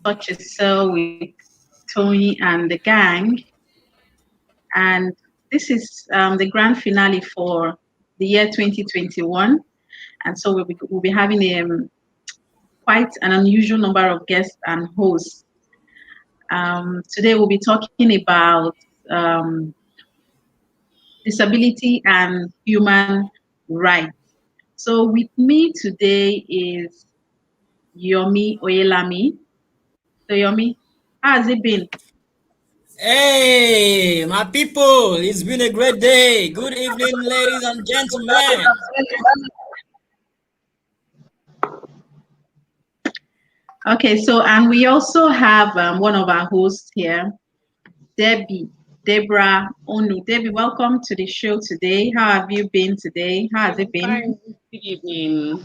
Such a Cell with Tony and the gang. And this is the grand finale for the year 2021. And so we'll be having quite an unusual number of guests and hosts. Today we'll be talking about um, disability and human rights. So with me today is Yomi Oyelami. So Yomi, how has it been? Hey, my people, it's been a great day. Good evening, ladies and gentlemen. Okay, so and we also have one of our hosts here, Debbie, Deborah Onu. Debbie, welcome to the show today. How have you been today? How has it I'm been? fine. Good evening.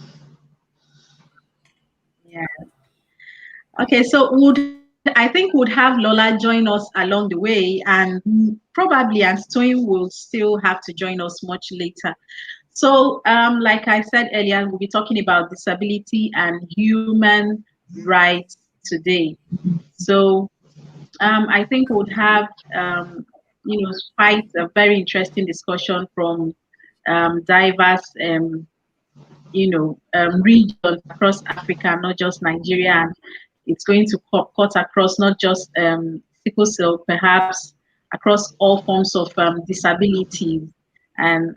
Yeah. Okay, so I think would have Lola join us along the way, and probably and Toyin will still have to join us much later. So, like I said earlier, we'll be talking about disability and human rights today. So, I think we would have, quite a very interesting discussion from diverse, regions across Africa, not just Nigeria. And it's going to cut across not just sickle cell, perhaps across all forms of disabilities and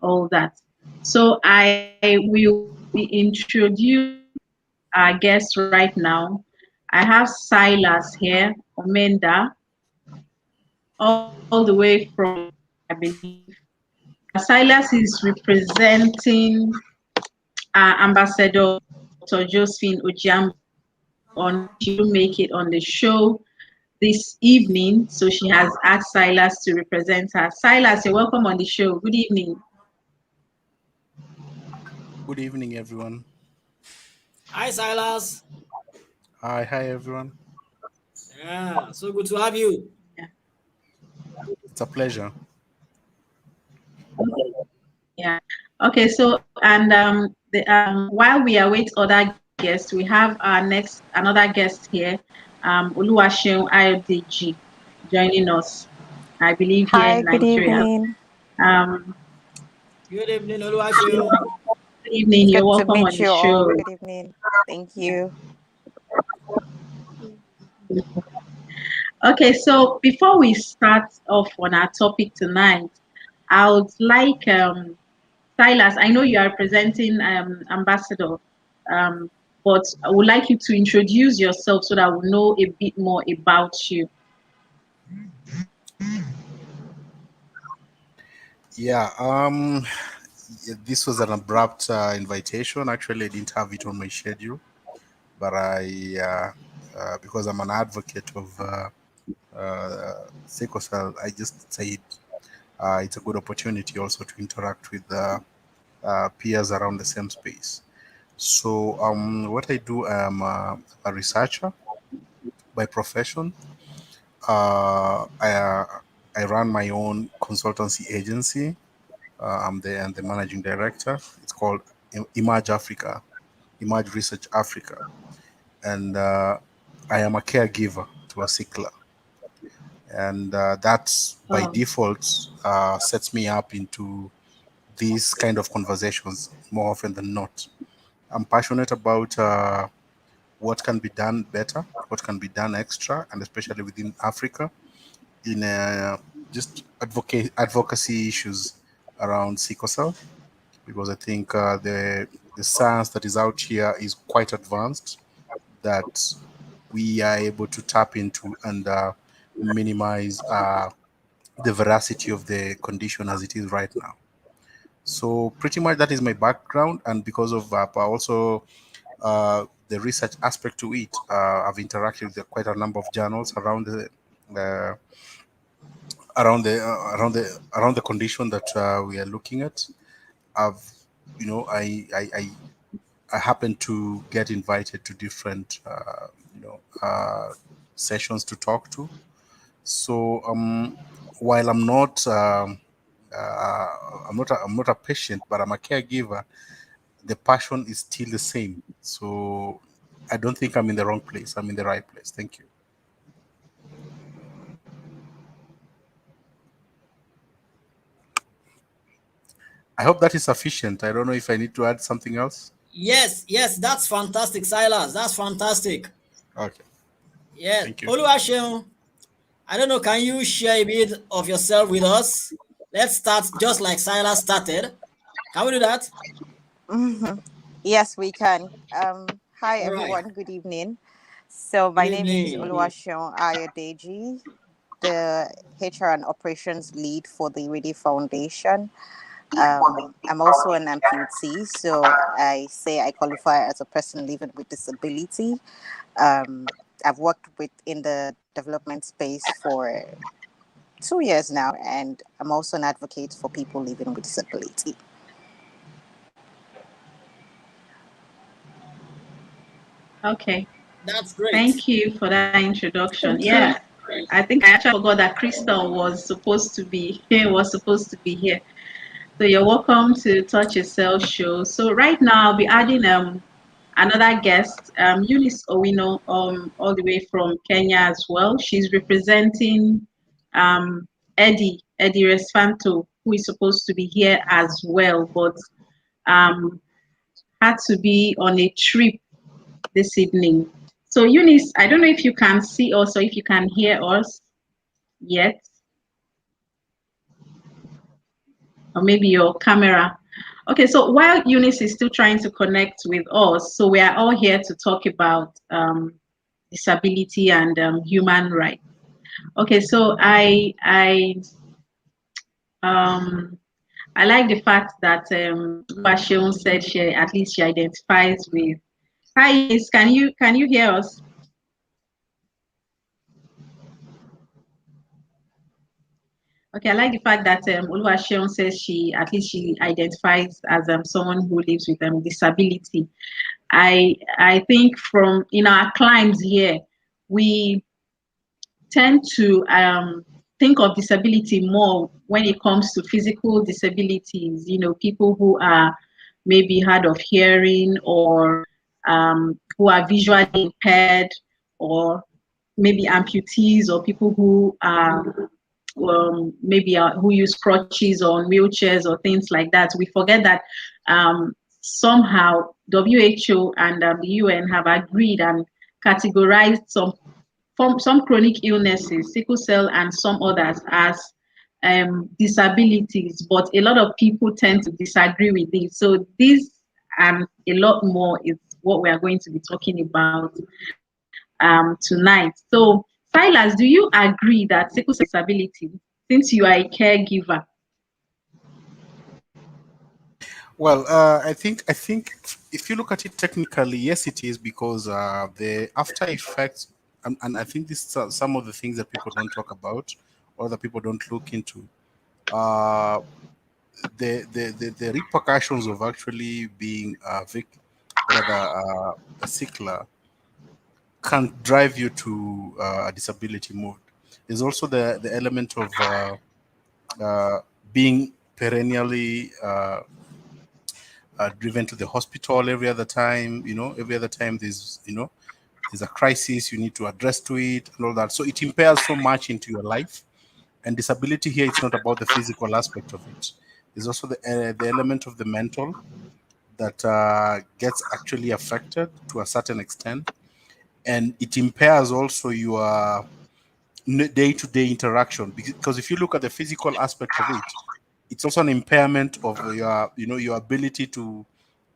all that. So I will introduce our guest right now. I have Silas here, Omenda, all the way from Ghana, I believe. Silas is representing Ambassador Dr. Josephine Ojiambo on she will make it on the show this evening. So she has asked Silas to represent her. Silas, you're welcome on the show. Good evening. Good evening, everyone. Hi, Silas. Hi, everyone. Yeah, so good to have you. Yeah. It's a pleasure. Yeah. Okay. So and while we await other guests, we have our another guest here, Oluwaseun Ayodeji, joining us. I believe here Hi, in good Nigeria. evening. Um, Good evening, Oluwaseun. Good evening. It's You're good to welcome on meet the you all. show. Good evening. Thank you. Okay, so before we start off on our topic tonight, I would like Silas. I know you are presenting ambassador, um, but I would like you to introduce yourself so that we know a bit more about you. Yeah. This was an abrupt invitation. Actually, I didn't have it on my schedule, but because I'm an advocate of sickle cell, I just said it's a good opportunity also to interact with peers around the same space. So, what I do, I'm a researcher by profession. I run my own consultancy agency. I'm the managing director. It's called Emerge Africa, Emerge Research Africa, and I am a caregiver to a sickler, and that's by Oh, default sets me up into these kind of conversations more often than not. I'm passionate about what can be done better, what can be done extra, and especially within Africa in just advocacy issues around sickle cell, because I think the science that is out here is quite advanced, that we are able to tap into and minimize the veracity of the condition as it is right now. So pretty much that is my background, and because of also the research aspect to it, I've interacted with quite a number of journals uh, around the condition that we are looking at. I've you know I happen to get invited to different sessions to talk to. So while uh, I'm not a patient, but I'm a caregiver. The passion is still the same. So I don't think I'm in the wrong place. I'm in the right place. Thank you. I hope that is sufficient. I don't know if I need to add something else. Yes, yes, that's fantastic, Silas. That's fantastic. Okay. Yes. Thank you. Oluwaseun, I don't know, can you share a bit of yourself with us? Let's start just like Silas started. Can we do that? Yes, we can. Hi, All right. everyone. Good evening. So, Good my name is evening. Oluwaseun Ayodeji, the HR and Operations Lead for the Ready Foundation. I'm also an amputee, so I say I qualify as a person living with disability. Um, I've worked in the development space for 2 years now, and I'm also an advocate for people living with disability. Okay. That's great. Thank you for that introduction. Yeah, I think I actually forgot that Crystal was supposed to be here. Was supposed to be here. So you're welcome to Touch Yourself show. So right now I'll be adding another guest, Eunice Owino, all the way from Kenya as well. She's representing um Eddie Resfanto, who is supposed to be here as well, but um had to be on a trip this evening. So Eunice, I don't know if you can see us or if you can hear us yet, or maybe your camera. Okay, so while Eunice is still trying to connect with us, so we are all here to talk about disability and human rights. Okay, so um, I like the fact that Bashion said she at least she identifies with. Hi, Eunice, can you hear us? Okay, I like the fact that Oluwaseun says she at least she identifies as someone who lives with disability. I think from in our climes here, we tend to think of disability more when it comes to physical disabilities. You know, people who are maybe hard of hearing or who are visually impaired or maybe amputees or people who are maybe who use crutches or wheelchairs or things like that. We forget that somehow WHO and the UN have agreed and categorized some chronic illnesses, sickle cell and some others as disabilities, but a lot of people tend to disagree with this. So this and a lot more is what we are going to be talking about tonight. So Silas, do you agree that sickle cell disability, since you are a caregiver? Well, I think if you look at it technically, yes, it is because the after effects, and I think this are some of the things that people don't talk about or that people don't look into. Uh, the repercussions of actually being a or rather a sickler can drive you to a disability mode. There's also the element of uh, being perennially driven to the hospital every other time. Every other time there's a crisis, you need to address to it and all that. So it impairs so much into your life. And disability here, it's not about the physical aspect of it. There's also the element of the mental that gets actually affected to a certain extent, and it impairs also your day-to-day interaction, because if you look at the physical aspect of it, it's also an impairment of your ability to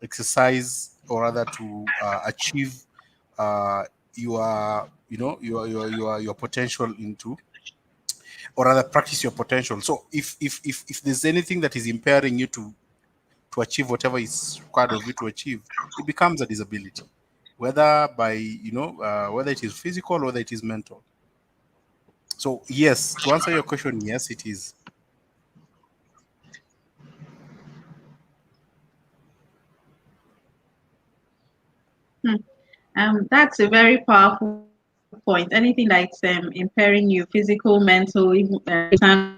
exercise, or rather to achieve your your potential into, or rather practice your potential. So if there's anything that is impairing you to achieve whatever is required of you to achieve, it becomes a disability, whether by whether it is physical or whether it is mental. So yes, to answer your question, yes, it is. Hmm. That's a very powerful point. Anything that's impairing you, physical, mental, even terms of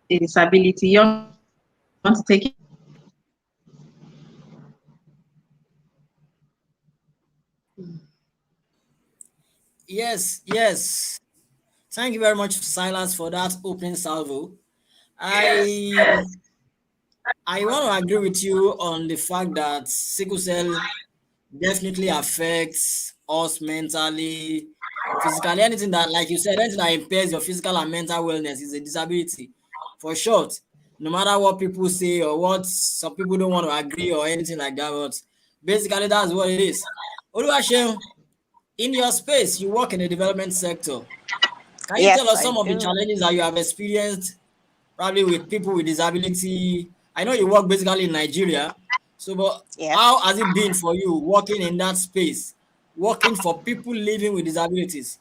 a disability, you want to take it into consideration. Yes, yes. Thank you very much, Silas, for that opening salvo. I I want to agree with you on the fact that sickle cell definitely affects us mentally, physically. Anything that, like you said, anything that impairs your physical and mental wellness is a disability. For short, no matter what people say or what some people don't want to agree or anything like that, but basically that's what it is. Oluwaseun, in your space, you work in the development sector. Can you tell Yes, us I some of the do. challenges that you have experienced, probably with people with disability? I know you work basically in Nigeria, so but how Yes. has it been for you working in that space, working for people living with disabilities?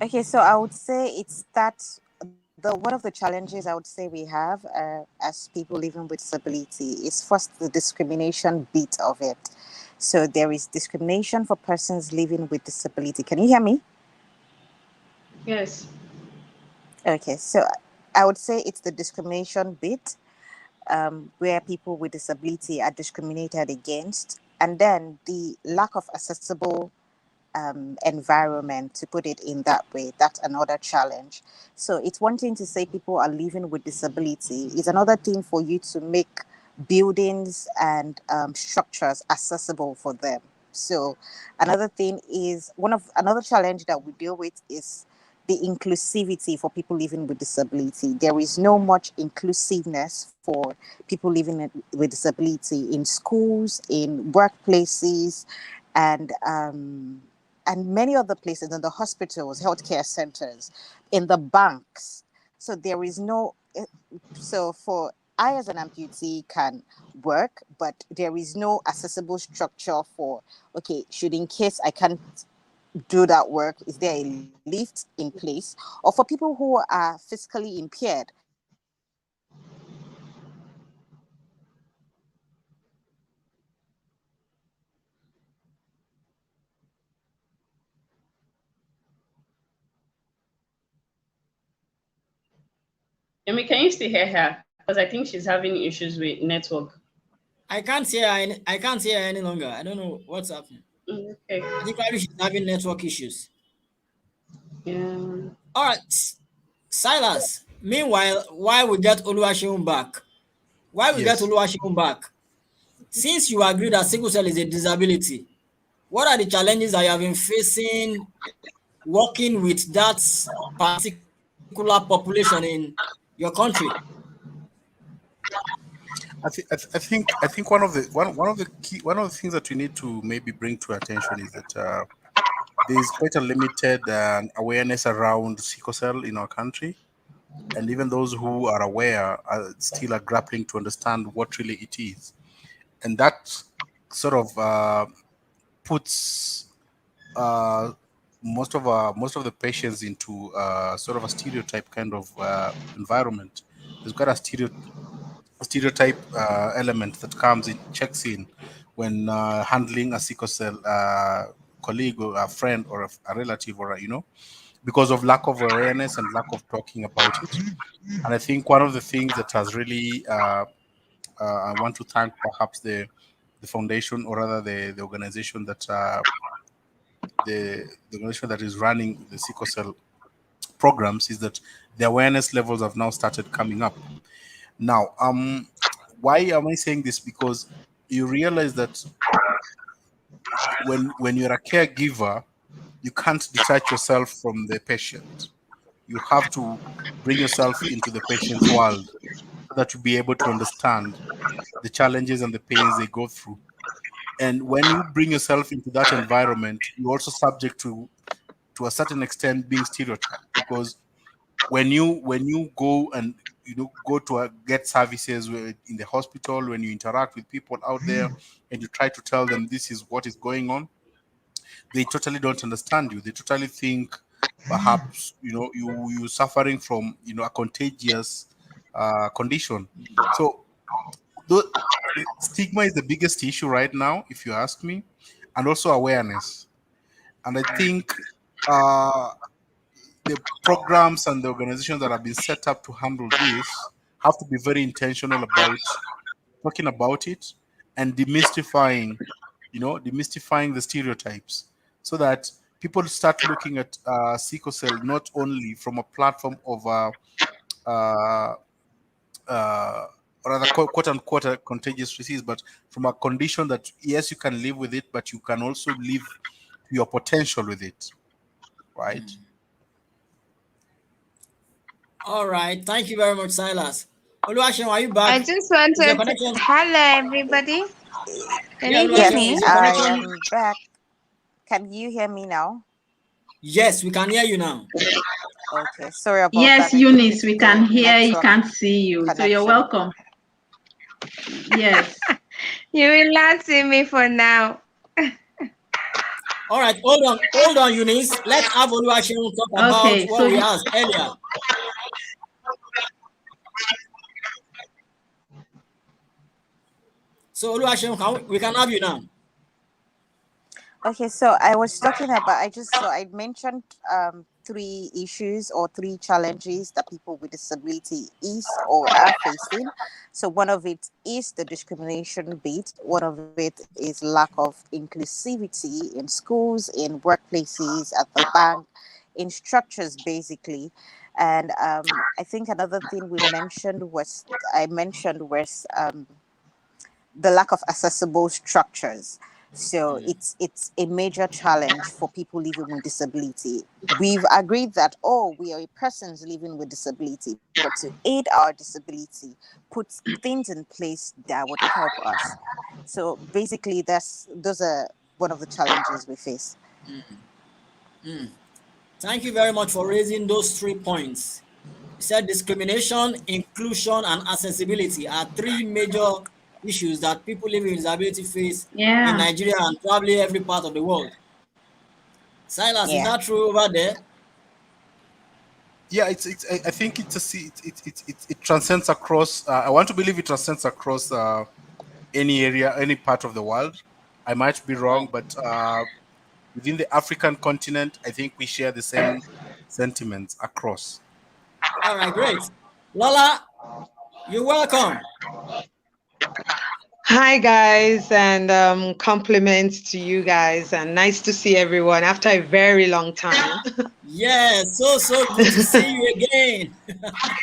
Okay, so I would say it's that the one of the challenges I would say we have as people living with disability is first the discrimination bit of it. So there is discrimination for persons living with disability. Can you hear me? Yes. Okay, so I would say it's the discrimination bit where people with disability are discriminated against, and then the lack of accessible environment, to put it in that way. That's another challenge. So it's one thing to say people are living with disability, it's another thing for you to make buildings and structures accessible for them. So another thing is another challenge that we deal with is the inclusivity for people living with disability. There is no much inclusiveness for people living with disability in schools, in workplaces, and many other places, in the hospitals, healthcare centers, in the banks. So there is no, so for I as an amputee can work, but there is no accessible structure for, okay, should in case I can't do that work, is there a lift in place? Or for people who are physically impaired, there is no accessible structure for, okay, should in case I can't do that work, is there a lift in place? Or for people who are physically impaired, there is no accessible structure for, okay, Amy, should can in you still case hear I her? can't Because I think she's having do that issues with work, is there a network. lift I in can't hear her place? any, I can't hear her any longer. I don't know what's happening. Okay. I think probably she's having network issues. Yeah. All right, Silas. Meanwhile, why we get Oluwaseun back? Why we get Yes. Oluwaseun back? Since you agree that sickle cell is a disability, what are the challenges that you have been facing working with that particular population in your country? I think one of the things that we need to maybe bring to attention is that there is quite a limited awareness around sickle cell in our country, and even those who are aware are still are grappling to understand what really it is, and that sort of puts uh, most of the patients into sort of a stereotype kind of environment. There's got a stereotype element that comes in checks in when handling a sickle cell colleague or a friend or a relative or because of lack of awareness and lack of talking about it. And I think one of the things that has really I want to thank perhaps the foundation, or rather the organization that the organization that is running the sickle cell programs, is that the awareness levels have now started coming up. Now, why am I saying this? Because you realize that when you're a caregiver, you can't detach yourself from the patient. You have to bring yourself into the patient's world so that you be able to understand the challenges and the pains they go through. And when you bring yourself into that environment, you're also subject to a certain extent being stereotyped, because when you go and go to get services in the hospital, when you interact with people out there and you try to tell them this is what is going on, they totally don't understand you. They totally think perhaps you suffering from a contagious condition. So the stigma is the biggest issue right now, if you ask me, and also awareness. And I think uh, the programs and the organizations that have been set up to handle this have to be very intentional about talking about it and demystifying the stereotypes, so that people start looking at sickle cell not only from a platform of uh, uh, rather quote unquote a contagious disease, but from a condition that yes, you can live with it, but you can also live to your potential with it, right? All right. Thank you very much, Silas. Oluwaseun, are you back? I just Is your wanted to connection? hello everybody. Can Yeah, you hear Oluwaseun, me? is Yes, your I connection? am back. Can you hear me now? Yes, we can hear you now. Okay, sorry about Yes, that. I think Eunice, it's we the can hear you, network can't see you. So you're connection. welcome. Yes. You will not see me for now. All right, hold on, Eunice. Let's have Oluwaseun talk about Okay. what So we asked earlier. So Oluwaseun, we can have you now. Okay, so I was talking about, I mentioned three issues or three challenges that people with disability is or are facing. So one of it is the discrimination bit. One of it is lack of inclusivity in schools, in workplaces, at the bank, in structures basically. And I think another thing I mentioned was the lack of accessible structures. So it's a major challenge for people living with disability. We've agreed that we are persons living with disability, but to aid our disability, put things in place that would help us. So basically, those are one of the challenges we face. Thank you very much for raising those 3 points. You said discrimination, inclusion, and accessibility are three major issues that people living with disability face in yeah. Nigeria and probably every part of the world. Silas, is Yeah. that true over there? Yeah, it's I think it's a it transcends across. I want to believe it transcends across any area, any part of the world. I might be wrong, Right. but within the African continent, I think we share the same sentiments across. All right, great. Lola, you're welcome. Hi guys, and compliments to you guys, and nice to see everyone after a very long time. Yeah, so good to see you again.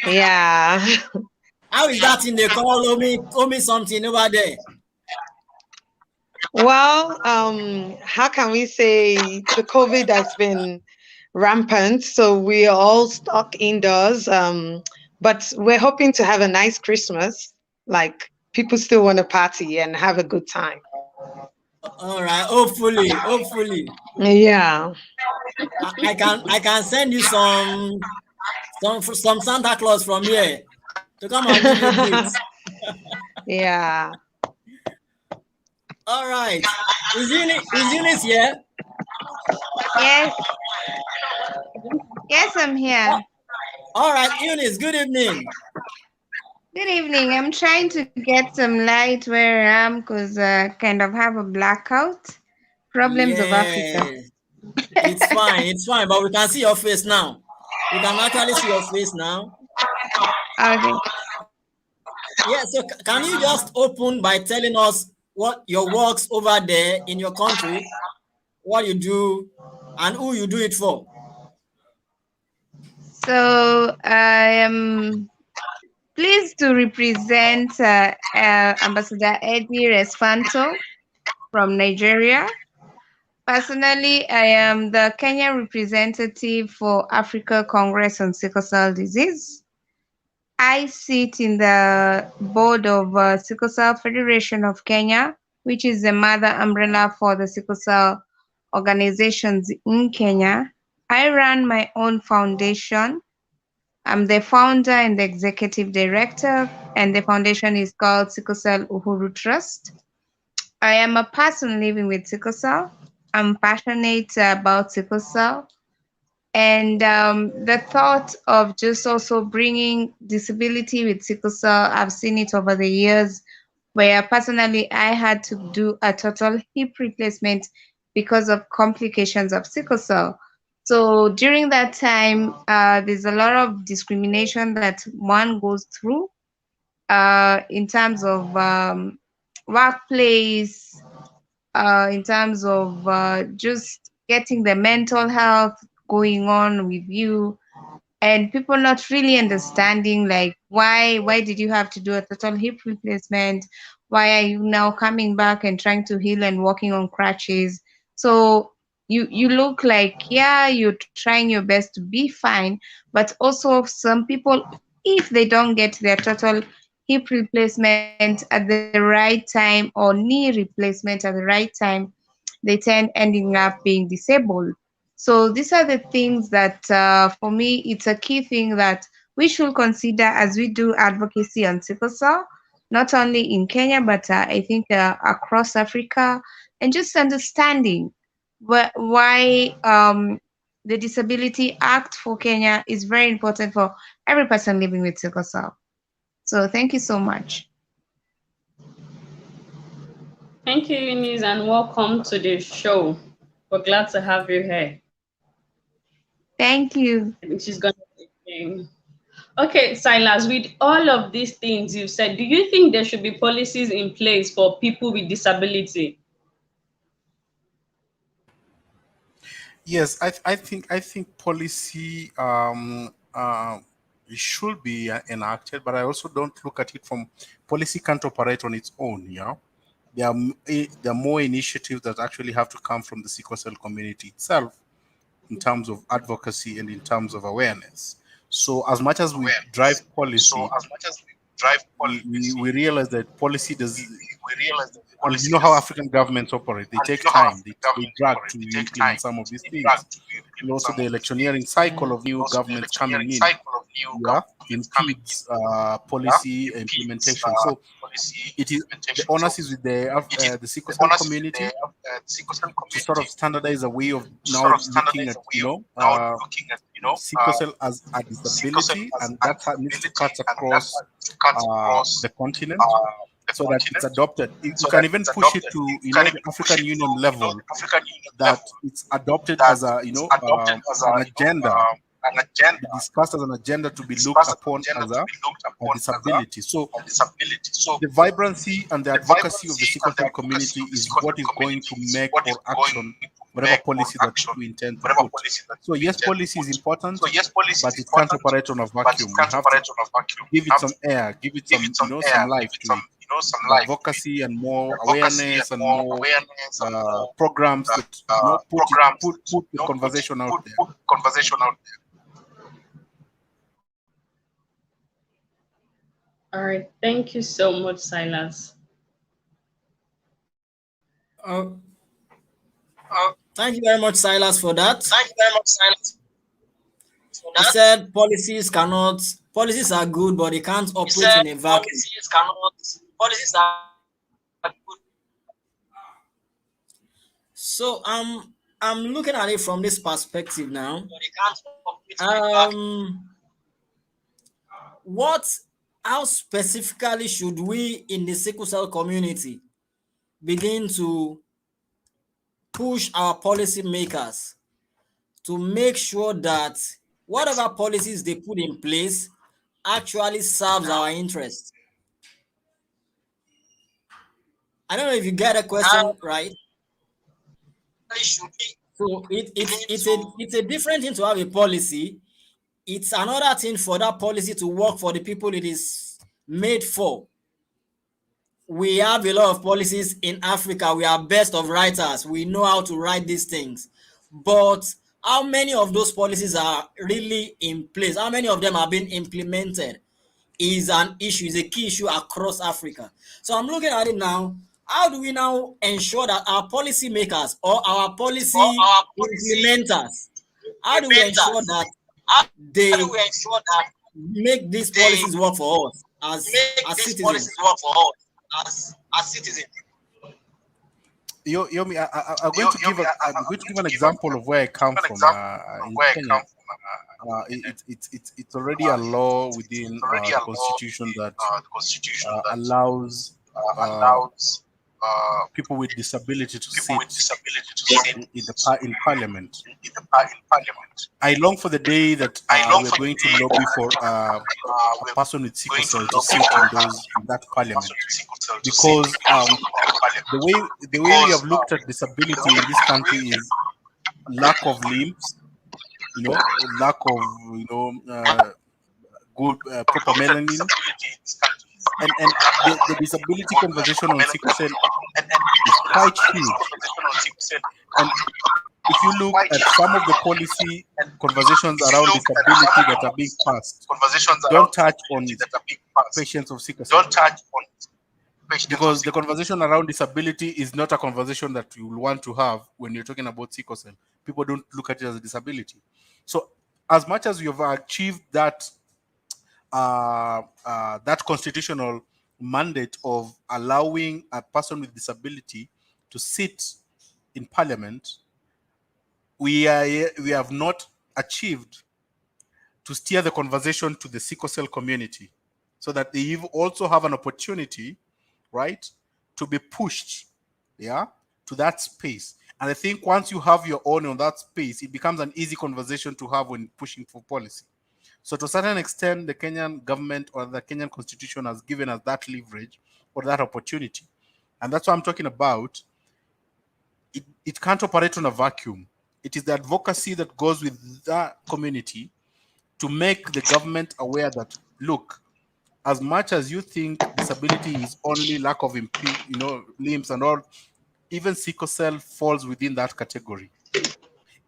Yeah. How is that in the call? Omi something over there. Well, how can we say the COVID has been rampant, so we are all stuck indoors. But we're hoping to have a nice Christmas. Like people still want to party and have a good time. All right, hopefully. Yeah. I can send you some Santa Claus from here to come and give you gifts. Yeah. All right. Is Eunice here? Yes, yes, I'm here. All right, Eunice, good evening. Good evening. I'm trying to get some light where I am because kind of have a blackout. Problems of Africa. Yeah, it's fine, but we can see your face now. We can actually see your face now. Okay. Yeah, so can you just open by telling us what your works over there in your country, what you do, and who you do it for? So I am pleased to represent Ambassador Eddie Resfanto from Nigeria. Personally, I am the Kenya representative for Africa Congress on Sickle Cell Disease. I sit in the board of Sickle Cell Federation of Kenya, which is the mother umbrella for the sickle cell organizations in Kenya. I run my own foundation. I'm the founder and the executive director, and the foundation is called Sickle Cell Uhuru Trust. I am a person living with sickle cell. I'm passionate about sickle cell. And the thought of just also bringing disability with sickle cell, I've seen it over the years where personally I had to do a total hip replacement because of complications of sickle cell. So during that time, there's a lot of discrimination that one goes through in terms of workplace, in terms of just getting the mental health going on with you, and people not really understanding like why did you have to do a total hip replacement? Why are you now coming back and trying to heal and walking on crutches? So you look like, yeah, you're trying your best to be fine, but also some people, if they don't get their total hip replacement at the right time or knee replacement at the right time, they tend ending up being disabled. So these are the things that, for me, it's a key thing that we should consider as we do advocacy on sickle cell, not only in Kenya, but I think across Africa, and just understanding why the Disability Act for Kenya is very important for every person living with sickle cell. So thank you so much. Thank you, Eunice, and welcome to the show. We're glad to have you here. Thank you. I think she's gonna begin. Okay, Silas, with all of these things you've said, do you think there should be policies in place for people with disability? Yes, I think policy it should be enacted, but I also don't look at it from policy can't operate on its own. Yeah, there are more initiatives that actually have to come from the sickle cell community itself in terms of advocacy and in terms of awareness. So as much as we drive policy, we realize that policy does, and you know how African governments operate. They take time, they drag to implement some of these things. And also the electioneering cycle of new governments coming in, yeah, impedes policy implementation. So it is, the onus is with the sickle cell community to sort of standardize a way of now looking at, sickle cell as a disability, and that needs to cut across the continent so that it's adopted. You can even push it to, the African Union level, that it's adopted as a, an agenda, be discussed as an agenda to be looked upon as a disability. So the vibrancy and the advocacy of the sickle cell community is what is going to make or action whatever policy that we intend to put. So yes, policy is important, but it can't operate on a vacuum. We have to give it some air, give it some, some life to it. Advocacy and more awareness and more programs that put the conversation out there. All right, thank you so much, Silas. Thank you very much, Silas, for that. He said policies are good, but they can't operate in a vacuum. So I'm looking at it from this perspective now. How specifically should we in the sickle cell community begin to push our policy makers to make sure that whatever policies they put in place actually serves our interests? I don't know if you get a question right. So it's a different thing to have a policy. It's another thing for that policy to work for the people it is made for. We have a lot of policies in Africa. We are best of writers. We know how to write these things. But how many of those policies are really in place? How many of them are being implemented is an issue, is a key issue across Africa. So I'm looking at it now. How do we now ensure that our policy makers or our policy implementers, how do we ensure that they make these policies work for us as citizens? Yomi, I'm going to give an example of where I come from. In Kenya, it's already a law within the constitution that allows people with disability to sit in parliament. I long for the day that we're going to lobby for a person with sickle cell to sit in that parliament, because the way we have looked at disability in this country is lack of limbs, lack of good proper melanin, and the disability conversation on sickle cell is quite huge. And if you look at some of the policy conversations around disability that are being passed, don't touch on patients of sickle cell, because the conversation around disability is not a conversation that you will want to have when you're talking about sickle cell. People don't look at it as a disability. So as much as you have achieved that that constitutional mandate of allowing a person with disability to sit in parliament, we have not achieved to steer the conversation to the sickle cell community so that they also have an opportunity, right, to be pushed, yeah, to that space. And I think once you have your own on that space, it becomes an easy conversation to have when pushing for policy. So to a certain extent, the Kenyan government or the Kenyan constitution has given us that leverage or that opportunity. And that's what I'm talking about. It can't operate on a vacuum. It is the advocacy that goes with that community to make the government aware that, look, as much as you think disability is only lack of limbs and all, even sickle cell falls within that category.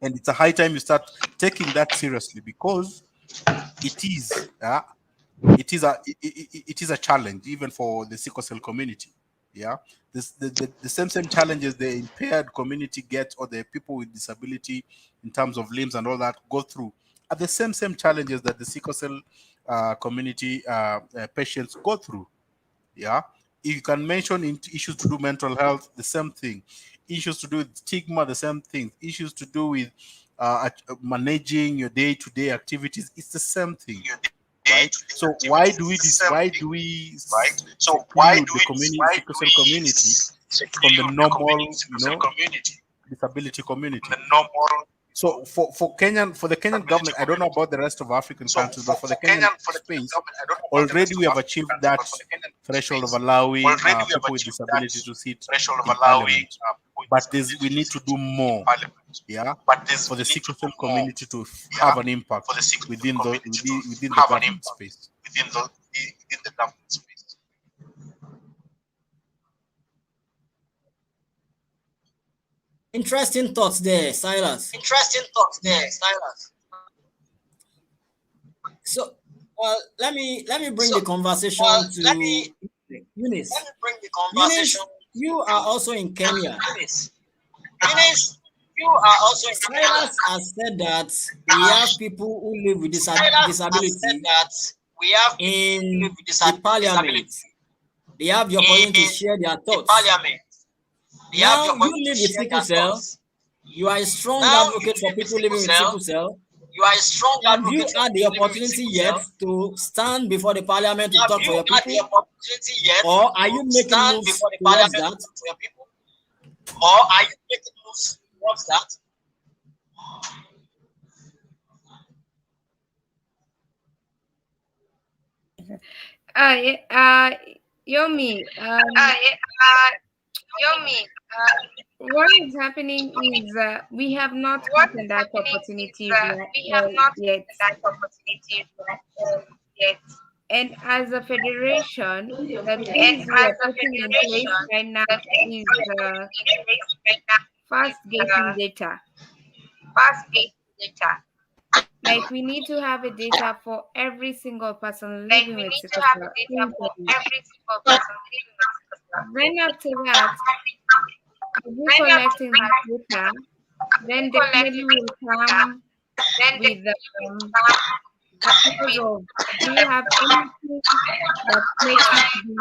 And it's a high time you start taking that seriously, because it is it is a challenge even for the sickle cell community. Yeah, the same challenges the impaired community get, or the people with disability in terms of limbs and all that go through, are the same challenges that the sickle cell community patients go through. Yeah, you can mention issues to do mental health, the same thing. Issues to do with stigma, the same thing. Issues to do with managing your day-to-day activities, it's the same thing, right? So why do we seclude the community, sickle cell community, from the normal, disability community? So for the Kenyan government, I don't know about the rest of African countries, but for the Kenyan space, already we have achieved that threshold of allowing people with disability to sit in parliament. But we need to do more, yeah, for the sickle cell community to have an impact within the government space. Interesting thoughts there, Silas. So, let me bring the conversation to Eunice. Eunice, you are also in Kenya. Silas has said that we have people who live with disability in the parliament. They have the opportunity to share their thoughts. Now you live with sickle cell. You are a strong advocate for people living with sickle cell. Have you had the opportunity yet to stand before the parliament to talk for your people? Or are you making moves towards that? Yomi, what is happening is we have not gotten that opportunity yet. And as a federation, the things we are putting in place right now is fast getting data. Like we need to have a data for every single person living with sickle cell. Then after that, as we collecting this data, then definitely will come with the proposal. Do you have anything that makes it be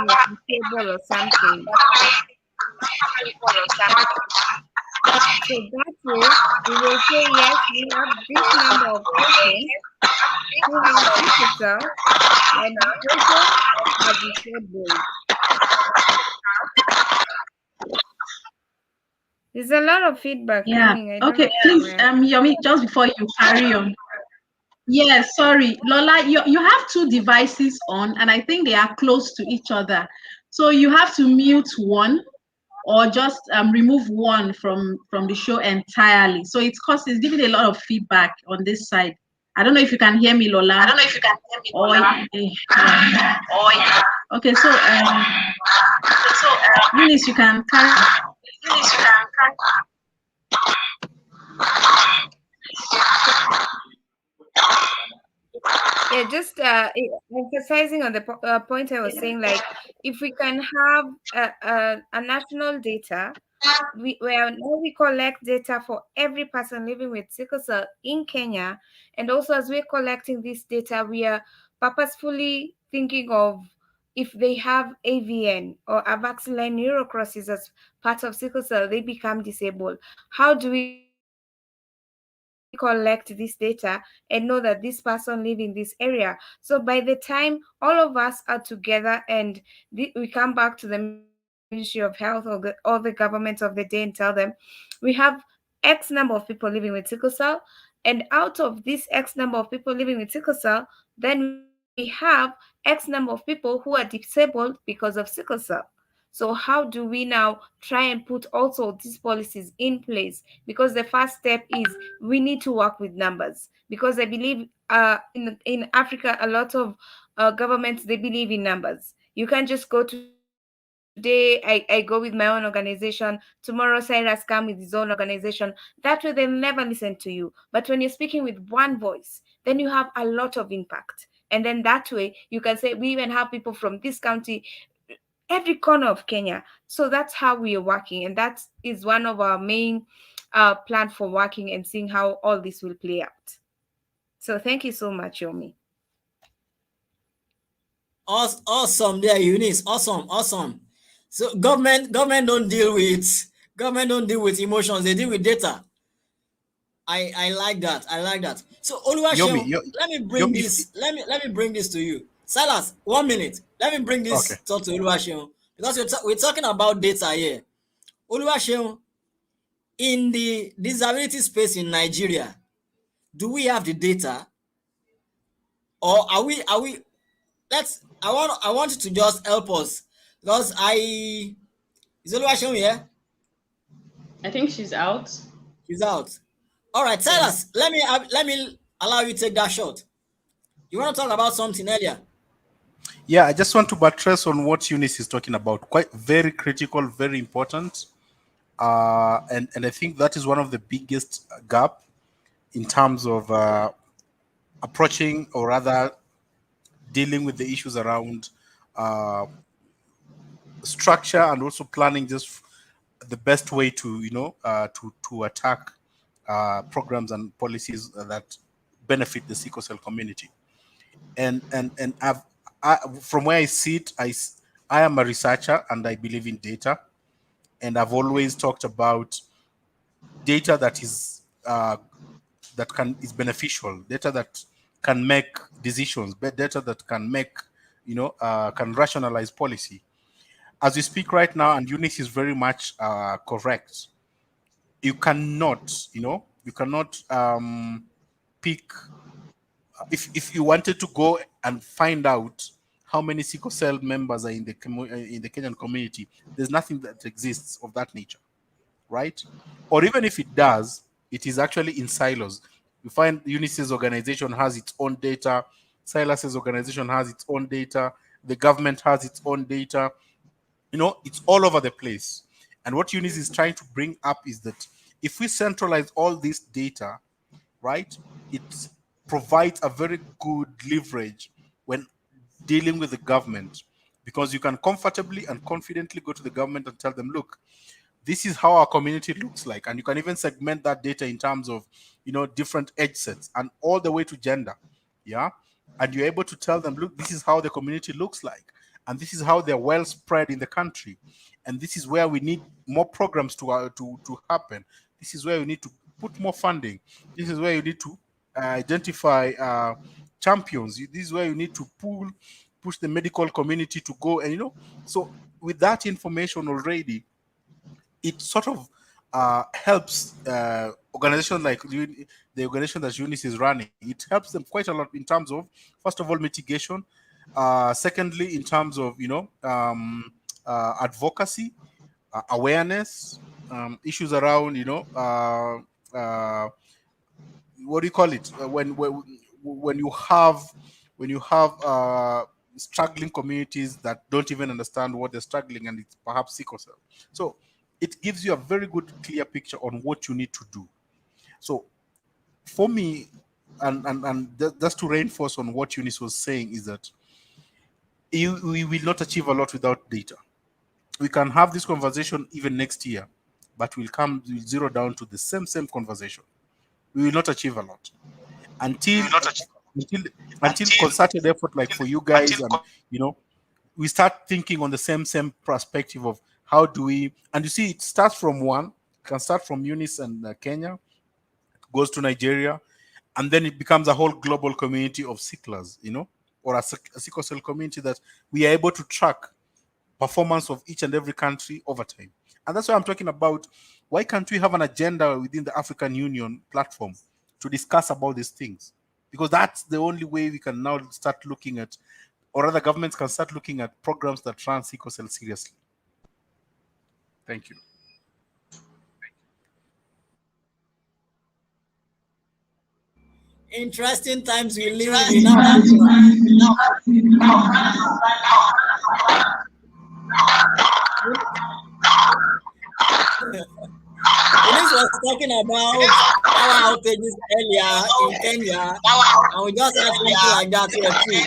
disabled or something? So that way, we will say yes, we have this number of patients who have sickle cell, and the person are disabled. There's a lot of feedback coming. Okay, please, Yomi, just before you carry on. Yes, sorry, Lola, you have two devices on, and I think they are close to each other. So you have to mute one or just remove one from the show entirely. So it's giving a lot of feedback on this side. I don't know if you can hear me, I Lola. don't know if you can hear me, Or Lola. yeah. Oh, yeah. Okay, so So, Eunice, you can carry. Eunice, you can. Yeah, just emphasizing on the point I was saying, like if we can have a national data, where now we collect data for every person living with sickle cell in Kenya, and also as we're collecting this data, we are purposefully thinking of if they have AVN or avaxillary neurocrosis as part of sickle cell, they become disabled. How do we collect this data and know that this person live in this area? So by the time all of us are together and we come back to the Ministry of Health or the government of the day and tell them we have X number of people living with sickle cell, and out of this X number of people living with sickle cell, then we have X number of people who are disabled because of sickle cell. So how do we now try and put also these policies in place? Because the first step is we need to work with numbers. Because I believe in Africa, a lot of governments, they believe in numbers. You can't just go today, I go with my own organization, tomorrow Cyrus come with his own organization. That way they'll never listen to you. But when you're speaking with one voice, then you have a lot of impact. And then that way you can say we even have people from this county, every corner of Kenya. So that's how we are working, and that is one of our main plan for working and seeing how all this will play out. So thank you so much, Yomi. Awesome there, Eunice. Awesome, awesome. So government don't deal with emotions, they deal with data. I like that. I like that. So Yomi, Oluwaseun, let me bring Yomi, this. Let me bring this to you. Silas, 1 minute. Let me bring okay. this thought to Oluwaseun because we're talking about data here. Oluwaseun, in the disability space in Nigeria, do we have the data, or are we? Let's. I want you to just help us because is Oluwaseun here? I think she's out. She's out. All right, tell Yes. us. Let me allow you to take that shot. You want to talk about something earlier? Yeah, I just want to buttress on what Eunice is talking about. Quite very critical, very important. And I think that is one of the biggest gap in terms of approaching, or rather dealing with the issues around uh, structure and also planning just the best way to to attack programs and policies that benefit the sickle cell community. And from where I sit, I am a researcher and I believe in data, and I've always talked about data that is beneficial, data that can make decisions, but data that can make can rationalize policy. As we speak right now, and Eunice is very much correct. You cannot pick, if you wanted to go and find out how many sickle cell members are in the in the Kenyan community, there's nothing that exists of that nature, right? Or even if it does, it is actually in silos. You find Eunice's organization has its own data, Silas's organization has its own data, the government has its own data. It's all over the place. And what Eunice is trying to bring up is that if we centralize all this data, right, it provides a very good leverage when dealing with the government, because you can comfortably and confidently go to the government and tell them, look, this is how our community looks like. And you can even segment that data in terms of different age sets and all the way to gender. Yeah. And you're able to tell them, look, this is how the community looks like, and this is how they're well spread in the country, and this is where we need more programs to happen. This is where we need to put more funding. This is where you need to identify champions. This is where you need to push the medical community to go. And so with that information already, it sort of helps organizations like the organization that Eunice is running. It helps them quite a lot in terms of, first of all, mitigation. Secondly, in terms of advocacy. awareness, issues around, what do you call it, when you have when you have struggling communities that don't even understand what they're struggling, and it's perhaps sickle cell. So it gives you a very good clear picture on what you need to do. So for me, and just to reinforce on what Eunice was saying, is that we will not achieve a lot without data. We can have this conversation even next year, but we'll zero down to the same conversation. We will not achieve a lot until until until concerted effort, like for you guys, and you know we start thinking on the same perspective of how do we. And you see, it starts from one, can start from Eunice and Kenya, goes to Nigeria, and then it becomes a whole global community of sicklers, or a sickle cell community that we are able to track performance of each and every country over time. And that's why I'm talking about, why can't we have an agenda within the African Union platform to discuss about these things? Because that's the only way we can now start looking at, or other governments can start looking at programs that run sickle cell seriously. Thank you. Interesting times we live in Africa. Eunice was talking about power outages earlier in Kenya, and we just had something like that here too.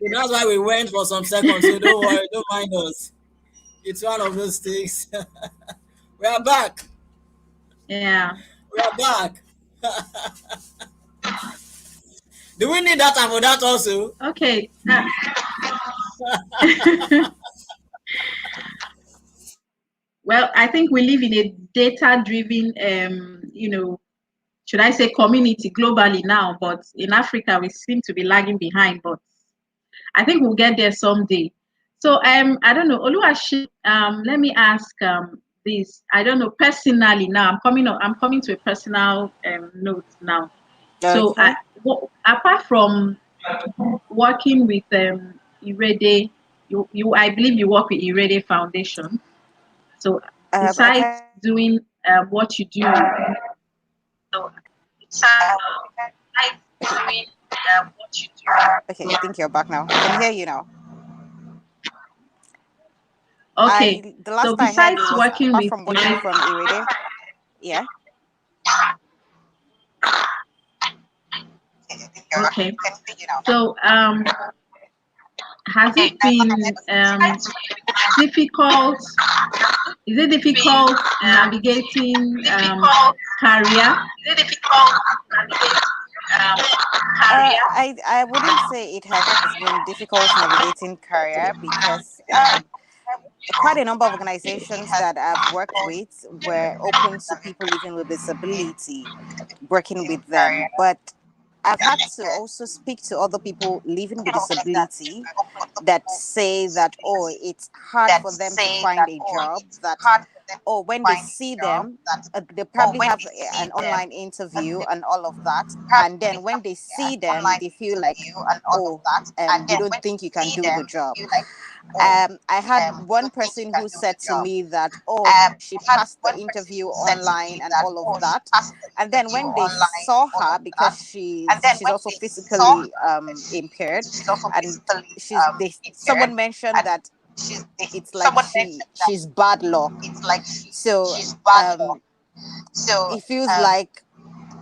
So that's why we went for some seconds. So don't worry, don't mind us. It's one of those things. We are back. Yeah. We are back. Do we need data for that also? Okay. Well, I think we live in a data-driven, should I say community globally now, but in Africa we seem to be lagging behind, but I think we'll get there someday. So I don't know, Oluwashi, let me ask this. I don't know, personally now, I'm coming to a personal note now. So Okay. apart from working with Irede, you I believe you work with Irede Foundation. So I besides can. doing what you do, So it's I Okay. doing what you do. Okay. I think you're back now. I can hear you now. okay. The So last I heard besides was, working apart with from working Irede, from Irede. Yeah. Okay, I think you're okay. can hear you now. So has Okay, it been difficult? Is it difficult navigating difficult. career? Is it difficult navigating career? I wouldn't say it has been difficult navigating career, because quite a number of organizations that I've worked with were open to people living with disability, working with them. But I've had to also speak to other people living with disability that say that, oh, it's hard That for them to say find that, a oh, job, it's that, hard for them or to when they find a see job, them, that they or probably when have they an see them, online interview they and all of that. And probably then when have they an see them, online they feel like, interview and all of oh, that. And we then don't when think they you can see do the them, they job. feel like, oh, I had we one don't think you person can who do the said to job. me that, oh, she I had passed the one person interview who said to me online and that, all of oh, she that. passed the And then interview when they online saw and all her, of because that. And then she's when also they saw physically her, because impaired, she's also and physically impaired, someone mentioned and that it's like someone mentioned that she's bad luck. it's like So she's bad luck. um, So it feels like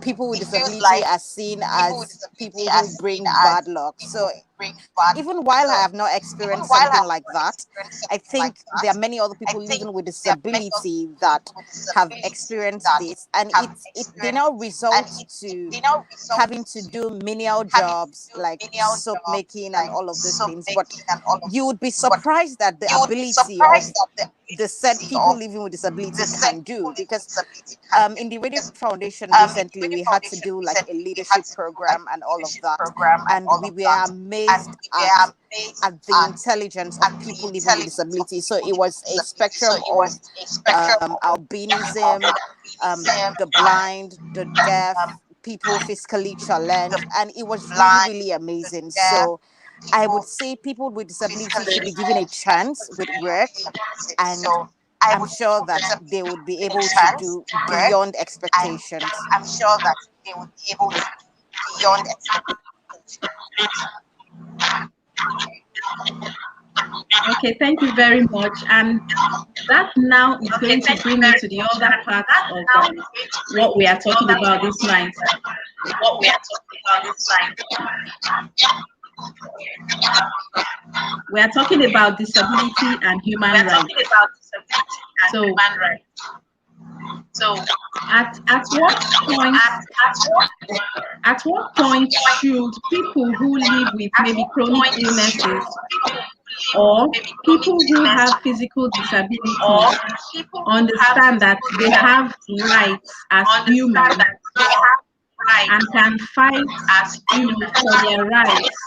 people with it feels disability like are seen people with as disability people are who seen bring as bad luck. people So who bring bad even luck. while I So have not even experienced while something I've like not that, experienced I something like think there are that, many other I people think living with there are many other disability people that with have disability experienced that this, and have it they now experienced this, and result it to they now result having to to do menial having to jobs do like menial soap jobs making and like all of those soap things. But making and all of you those would be things. But surprised at the you would be ability of surprised at the the said ability people of living with the disability set can people do, living with because disability can do. in the Radio Because Foundation in the recently Radio we had to Foundation do like a recently, we had leadership to do like program and a all of leadership that, program and and all we of were that. And amazed we were amazed at the at intelligence of the people living with intelligence of disability. So people it living was with a disability. So spectrum it of was a spectrum of albinism, albinism, the blind, the um, deaf, people physically the challenged, and it was really, blind, really the amazing. deaf, So I would people say people with disability physically should be given a challenged, and it chance was with really work, amazing. and So I'm sure that they would be able to do beyond expectations. I'm sure that they would be able to do beyond expectations. Okay, thank you very much. And that now is going to bring me to the other part of what we are talking about this night. What we are talking about this time. We are talking about disability and We human are rights. talking about disability and So, human rights. So, at what point at what at what point should people who live with at maybe what chronic point should illnesses people or maybe chronic people who illness have physical or disabilities people who have understand that physical they have disabilities rights as understand humans that they have and rights can fight, as for humans. their rights,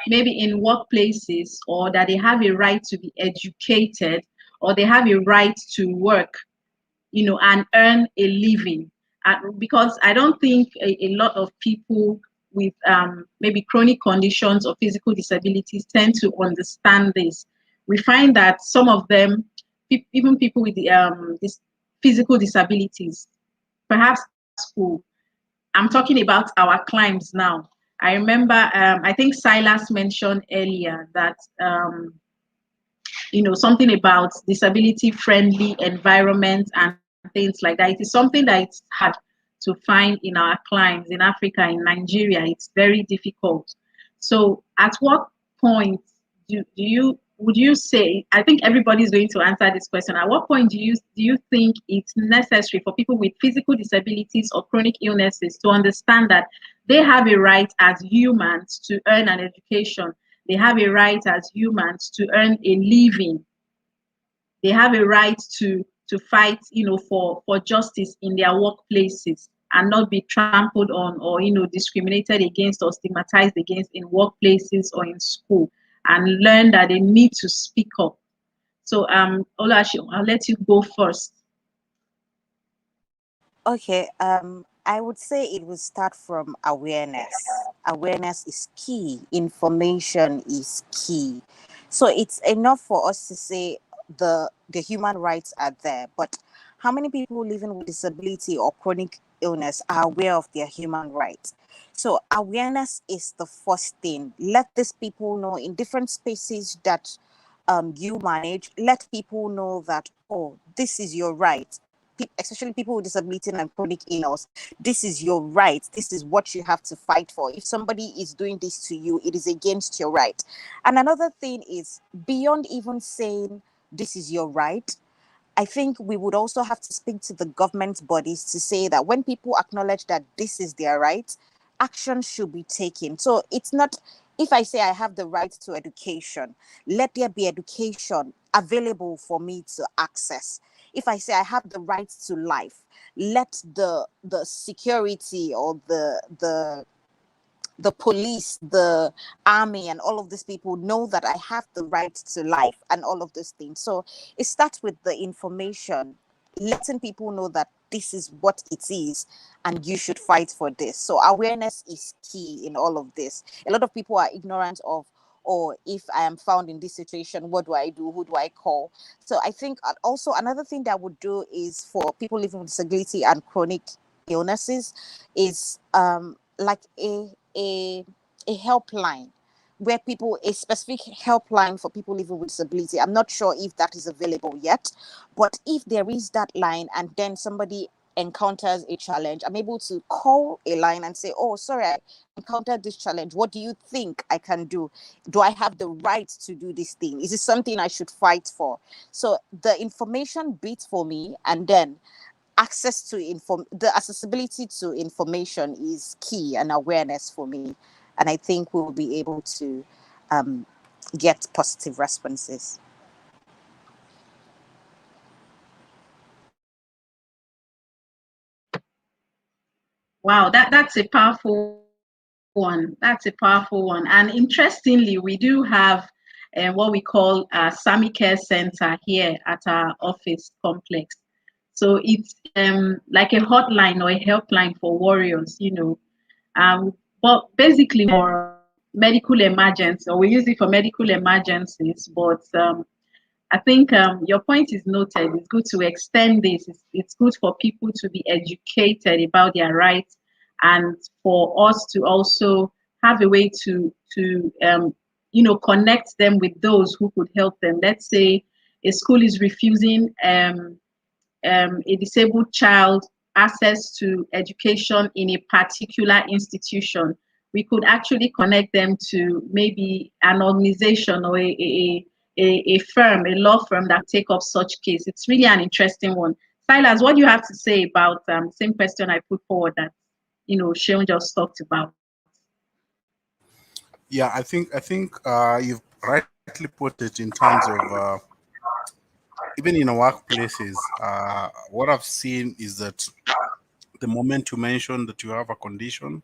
maybe in workplaces, or that they have a right to be educated, or they have a right to work, and earn a living. Because I don't think a lot of people with maybe chronic conditions or physical disabilities tend to understand this. We find that some of them, even people with this physical disabilities, perhaps at school. I'm talking about our climbs now. I remember, I think Silas mentioned earlier that something about disability friendly environment and things like that. It is something that it's hard to find in our climes in Africa, in Nigeria. It's very difficult. So at what point do you would you say, I think everybody's going to answer this question, at what point do you think it's necessary for people with physical disabilities or chronic illnesses to understand that they have a right as humans to earn an education, they have a right as humans to earn a living. They have a right to fight, for justice in their workplaces and not be trampled on or discriminated against or stigmatized against in workplaces or in school, and learn that they need to speak up. So Olashi, I'll let you go first. Okay, I would say it will start from awareness. Awareness is key, information is key. So it's enough for us to say the human rights are there, but how many people living with disability or chronic illness are aware of their human rights? So awareness is the first thing. Let these people know in different spaces that you manage. Let people know that, oh, this is your right, especially people with disability and chronic illness. This is your right. This is what you have to fight for. If somebody is doing this to you, it is against your right. And another thing is, beyond even saying this is your right, I think we would also have to speak to the government bodies to say that when people acknowledge that this is their right, action should be taken. So it's not, if I say I have the right to education, let there be education available for me to access. If I say I have the right to life, let the security or the police, the army, and all of these people know that I have the right to life and all of those things. So it starts with the information, letting people know that this is what it is and you should fight for this. So awareness is key in all of this. A lot of people are ignorant of, or if I am found in this situation, what do I do? Who do I call? So I think also another thing that I would do is for people living with disability and chronic illnesses is like a helpline where people, a specific helpline for people living with disability. I'm not sure if that is available yet, but if there is that line and then somebody encounters a challenge, I'm able to call a line and say, oh, sorry, I encountered this challenge. What do you think I can do? Do I have the right to do this thing? Is it something I should fight for? So the information bit for me, and then access to the accessibility to information is key, and awareness for me. And I think we'll be able to um, get positive responses. Wow, that's a powerful one. That's a powerful one. And interestingly, we do have what we call a Sami Care Center here at our office complex. So it's like a hotline or a helpline for warriors, but basically for medical emergency, or we use it for medical emergencies. But I think your point is noted. It's good to extend this. It's good for people to be educated about their rights, and for us to also have a way to connect them with those who could help them. Let's say a school is refusing a disabled child access to education in a particular institution. We could actually connect them to maybe an organization or a firm, a law firm that take up such case. It's really an interesting one. Silas, what do you have to say about same question I put forward that Sheon just talked about? Yeah, I think you've rightly put it in terms of even in our workplaces. What I've seen is that the moment you mention that you have a condition,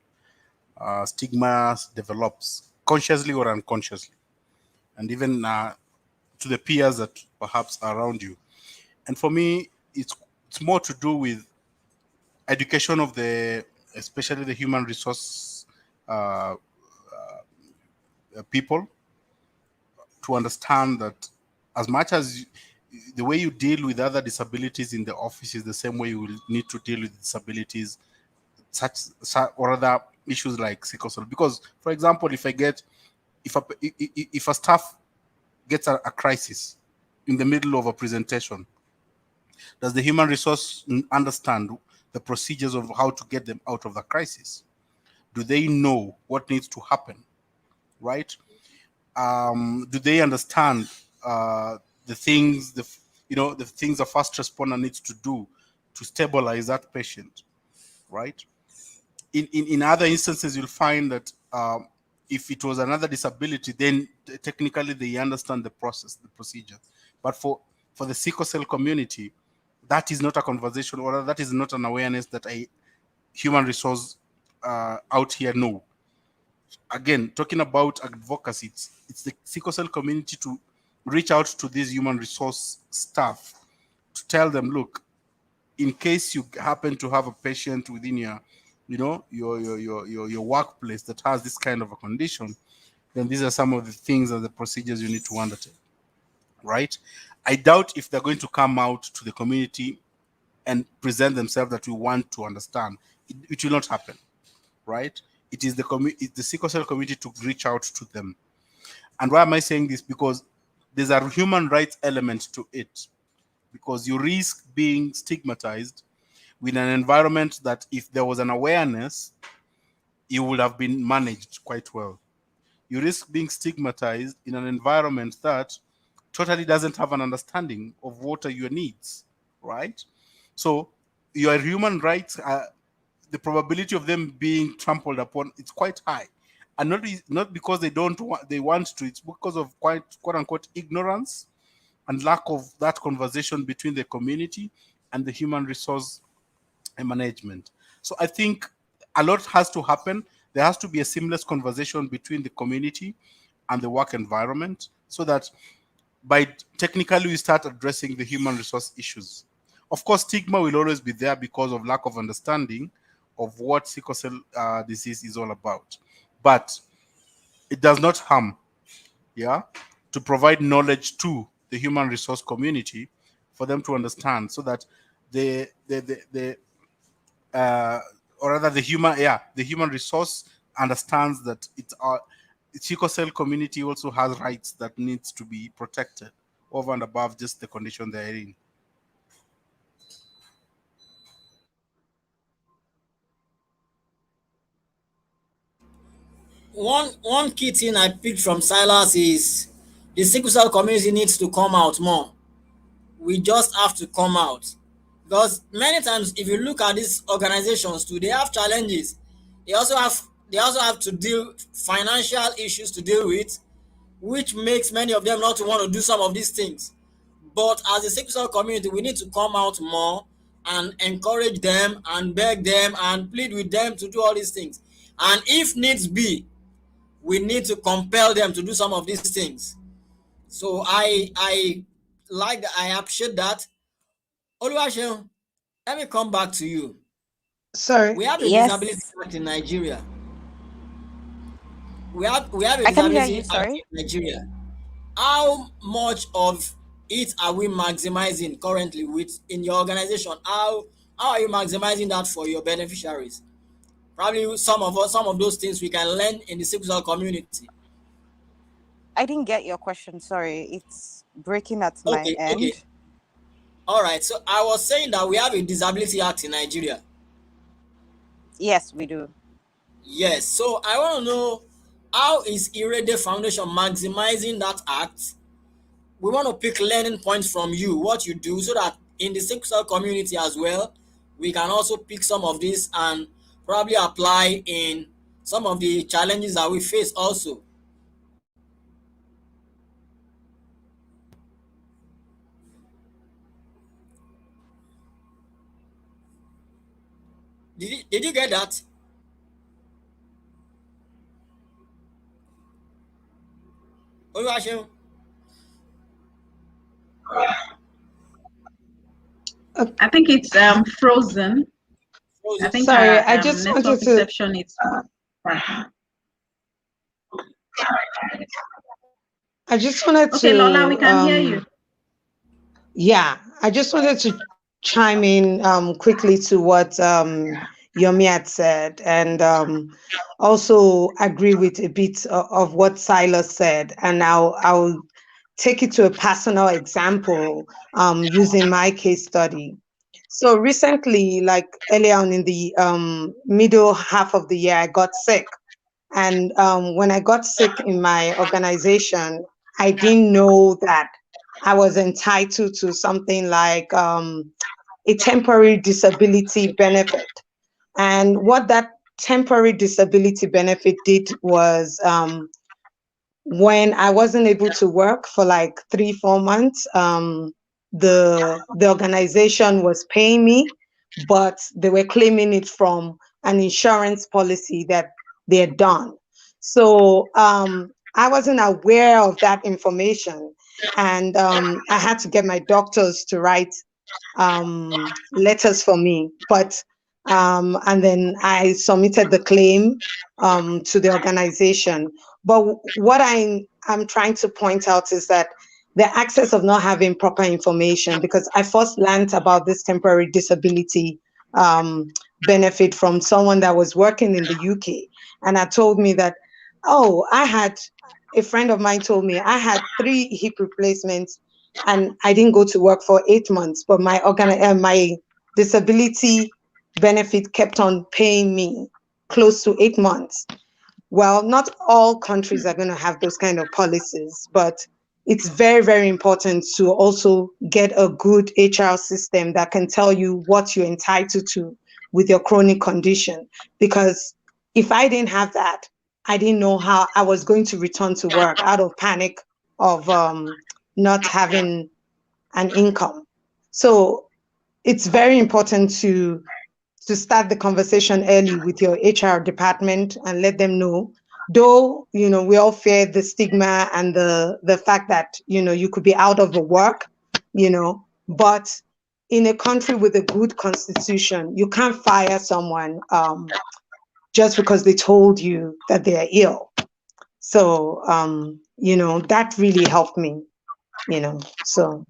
stigma develops consciously or unconsciously, and even to the peers that perhaps are around you. And for me, it's more to do with education of the, especially the human resource uh, people, to understand that as much as the way you deal with other disabilities in the office is the same way you will need to deal with disabilities such or other issues like sickle cell. Because, for example, if a staff gets a crisis in the middle of a presentation, does the human resource understand the procedures of how to get them out of the crisis? Do they know what needs to happen? Right? Do they understand the things the things a first responder needs to do to stabilize that patient? Right? In other instances, you'll find that if it was another disability, then technically they understand the process, the procedure. But for the sickle cell community, that is not a conversation, or that is not an awareness that a human resource out here know. Again, talking about advocacy, it's the sickle cell community to reach out to these human resource staff to tell them, look, in case you happen to have a patient within your workplace that has this kind of a condition, then these are some of the things and the procedures you need to undertake. Right? I doubt if they're going to come out to the community and present themselves that we want to understand. It will not happen. Right? It is it's the sickle cell community to reach out to them. And why am I saying this? Because there's a human rights element to it. Because you risk being stigmatized with an environment that, if there was an awareness, you would have been managed quite well. You risk being stigmatized in an environment that totally doesn't have an understanding of what are your needs, right? So your human rights, the probability of them being trampled upon, it's quite high, and not because they don't want, they want to. It's because of quote unquote ignorance and lack of that conversation between the community and the human resource management. So I think a lot has to happen. There has to be a seamless conversation between the community and the work environment, so that by technically we start addressing the human resource issues. Of course, stigma will always be there because of lack of understanding of what sickle cell disease is all about. But it does not harm, yeah, to provide knowledge to the human resource community for them to understand, so that the uh, or rather the human resource understands that sickle cell community also has rights that needs to be protected over and above just the condition they're in. One key thing I picked from Silas is the sickle cell community needs to come out more. We just have to come out, because many times if you look at these organizations too, they have challenges. They also have to deal financial issues to deal with, which makes many of them not to want to do some of these things. But as a sickle cell community, we need to come out more and encourage them and beg them and plead with them to do all these things. And if needs be, we need to compel them to do some of these things. So I like that. I appreciate that. Oluwaseun, let me come back to you. Sorry. We have a disability Yes, act in Nigeria. We have a I can hear disability you. act Sorry. in Nigeria. How much of it are we maximizing currently with in your organization? How are you maximizing that for your beneficiaries? Probably some of those things we can learn in the sickle cell community. I didn't get your question. Sorry, it's breaking at my Okay. end. All right. So I was saying that we have a disability act in Nigeria. Yes, we do. Yes. So I want to know, how is Irede Foundation maximizing that act? We want to pick learning points from you, what you do, so that in the sickle cell community as well, we can also pick some of this and probably apply in some of the challenges that we face also. Did you get that? Oluwaseun? I think it's frozen. I think Sorry, our I just network wanted to. reception is fine. I just wanted Okay, Lola, we to. can hear you. Yeah, I just wanted to chime in quickly to what Yomi had said, and also agree with a bit of what Silas said. And I'll take it to a personal example using my case study. So recently, like earlier on in the middle half of the year, I got sick. And when I got sick in my organization, I didn't know that I was entitled to something like a temporary disability benefit. And what that temporary disability benefit did was when I wasn't able to work for like 3, 4 months, the organization was paying me, but they were claiming it from an insurance policy that they had done. So I wasn't aware of that information, and I had to get my doctors to write letters for me. But and then I submitted the claim to the organization. But what I'm trying to point out is that the access of not having proper information, because I first learned about this temporary disability benefit from someone that was working in the UK, and I told me that, oh, I had a friend of mine told me I had 3 hip replacements and I didn't go to work for 8 months, but my disability benefit kept on paying me close to 8 months. Well, not all countries are going to have those kind of policies, but it's very, very important to also get a good HR system that can tell you what you're entitled to with your chronic condition. Because if I didn't have that, I didn't know how I was going to return to work out of panic of not having an income. So it's very important to start the conversation early with your HR department and let them know. Though, we all fear the stigma and the fact that, you could be out of a work, but in a country with a good constitution, you can't fire someone just because they told you that they are ill. So, that really helped me, so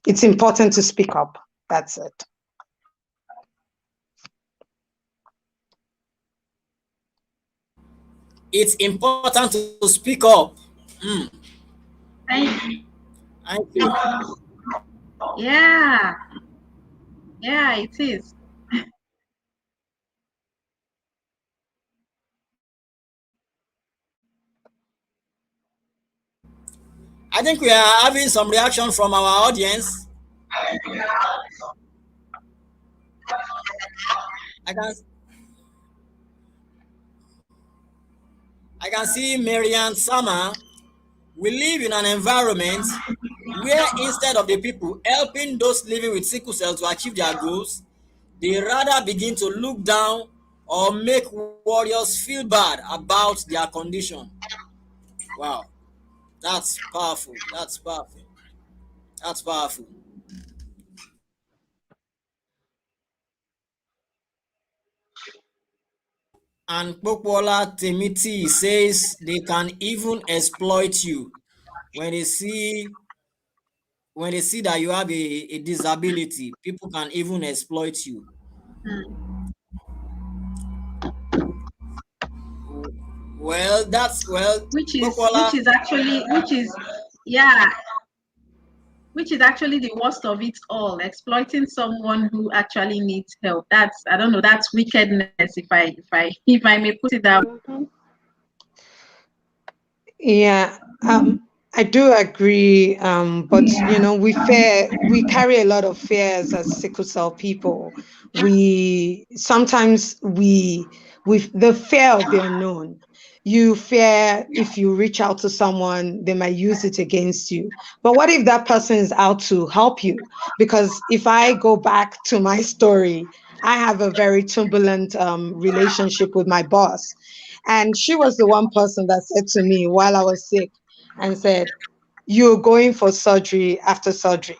it's important to speak up. That's it. It's important to speak up. Mm, Thank you. thank you. Yeah, yeah, it is. I think we are having some reaction from our audience. I can I can see Marian Sama. We live in an environment where instead of the people helping those living with sickle cell to achieve their goals, they rather begin to look down or make warriors feel bad about their condition. Wow, that's powerful. That's powerful. That's powerful. And Popola Temiti says they can even exploit you when they see when they see that you have a disability, people can even exploit you. Mm. Well, that's well, which is Bokola. which is actually which is yeah, which is actually the worst of it all, exploiting someone who actually needs help. That's, I don't know, that's wickedness, if I may put it that way. Mhm. Yeah, I do agree. But we carry a lot of fears as sickle cell people. We sometimes we the fear of the unknown. You fear if you reach out to someone, they might use it against you. But what if that person is out to help you? Because if I go back to my story, I have a very turbulent relationship with my boss. And she was the one person that said to me while I was sick and said, "You're going for surgery after surgery.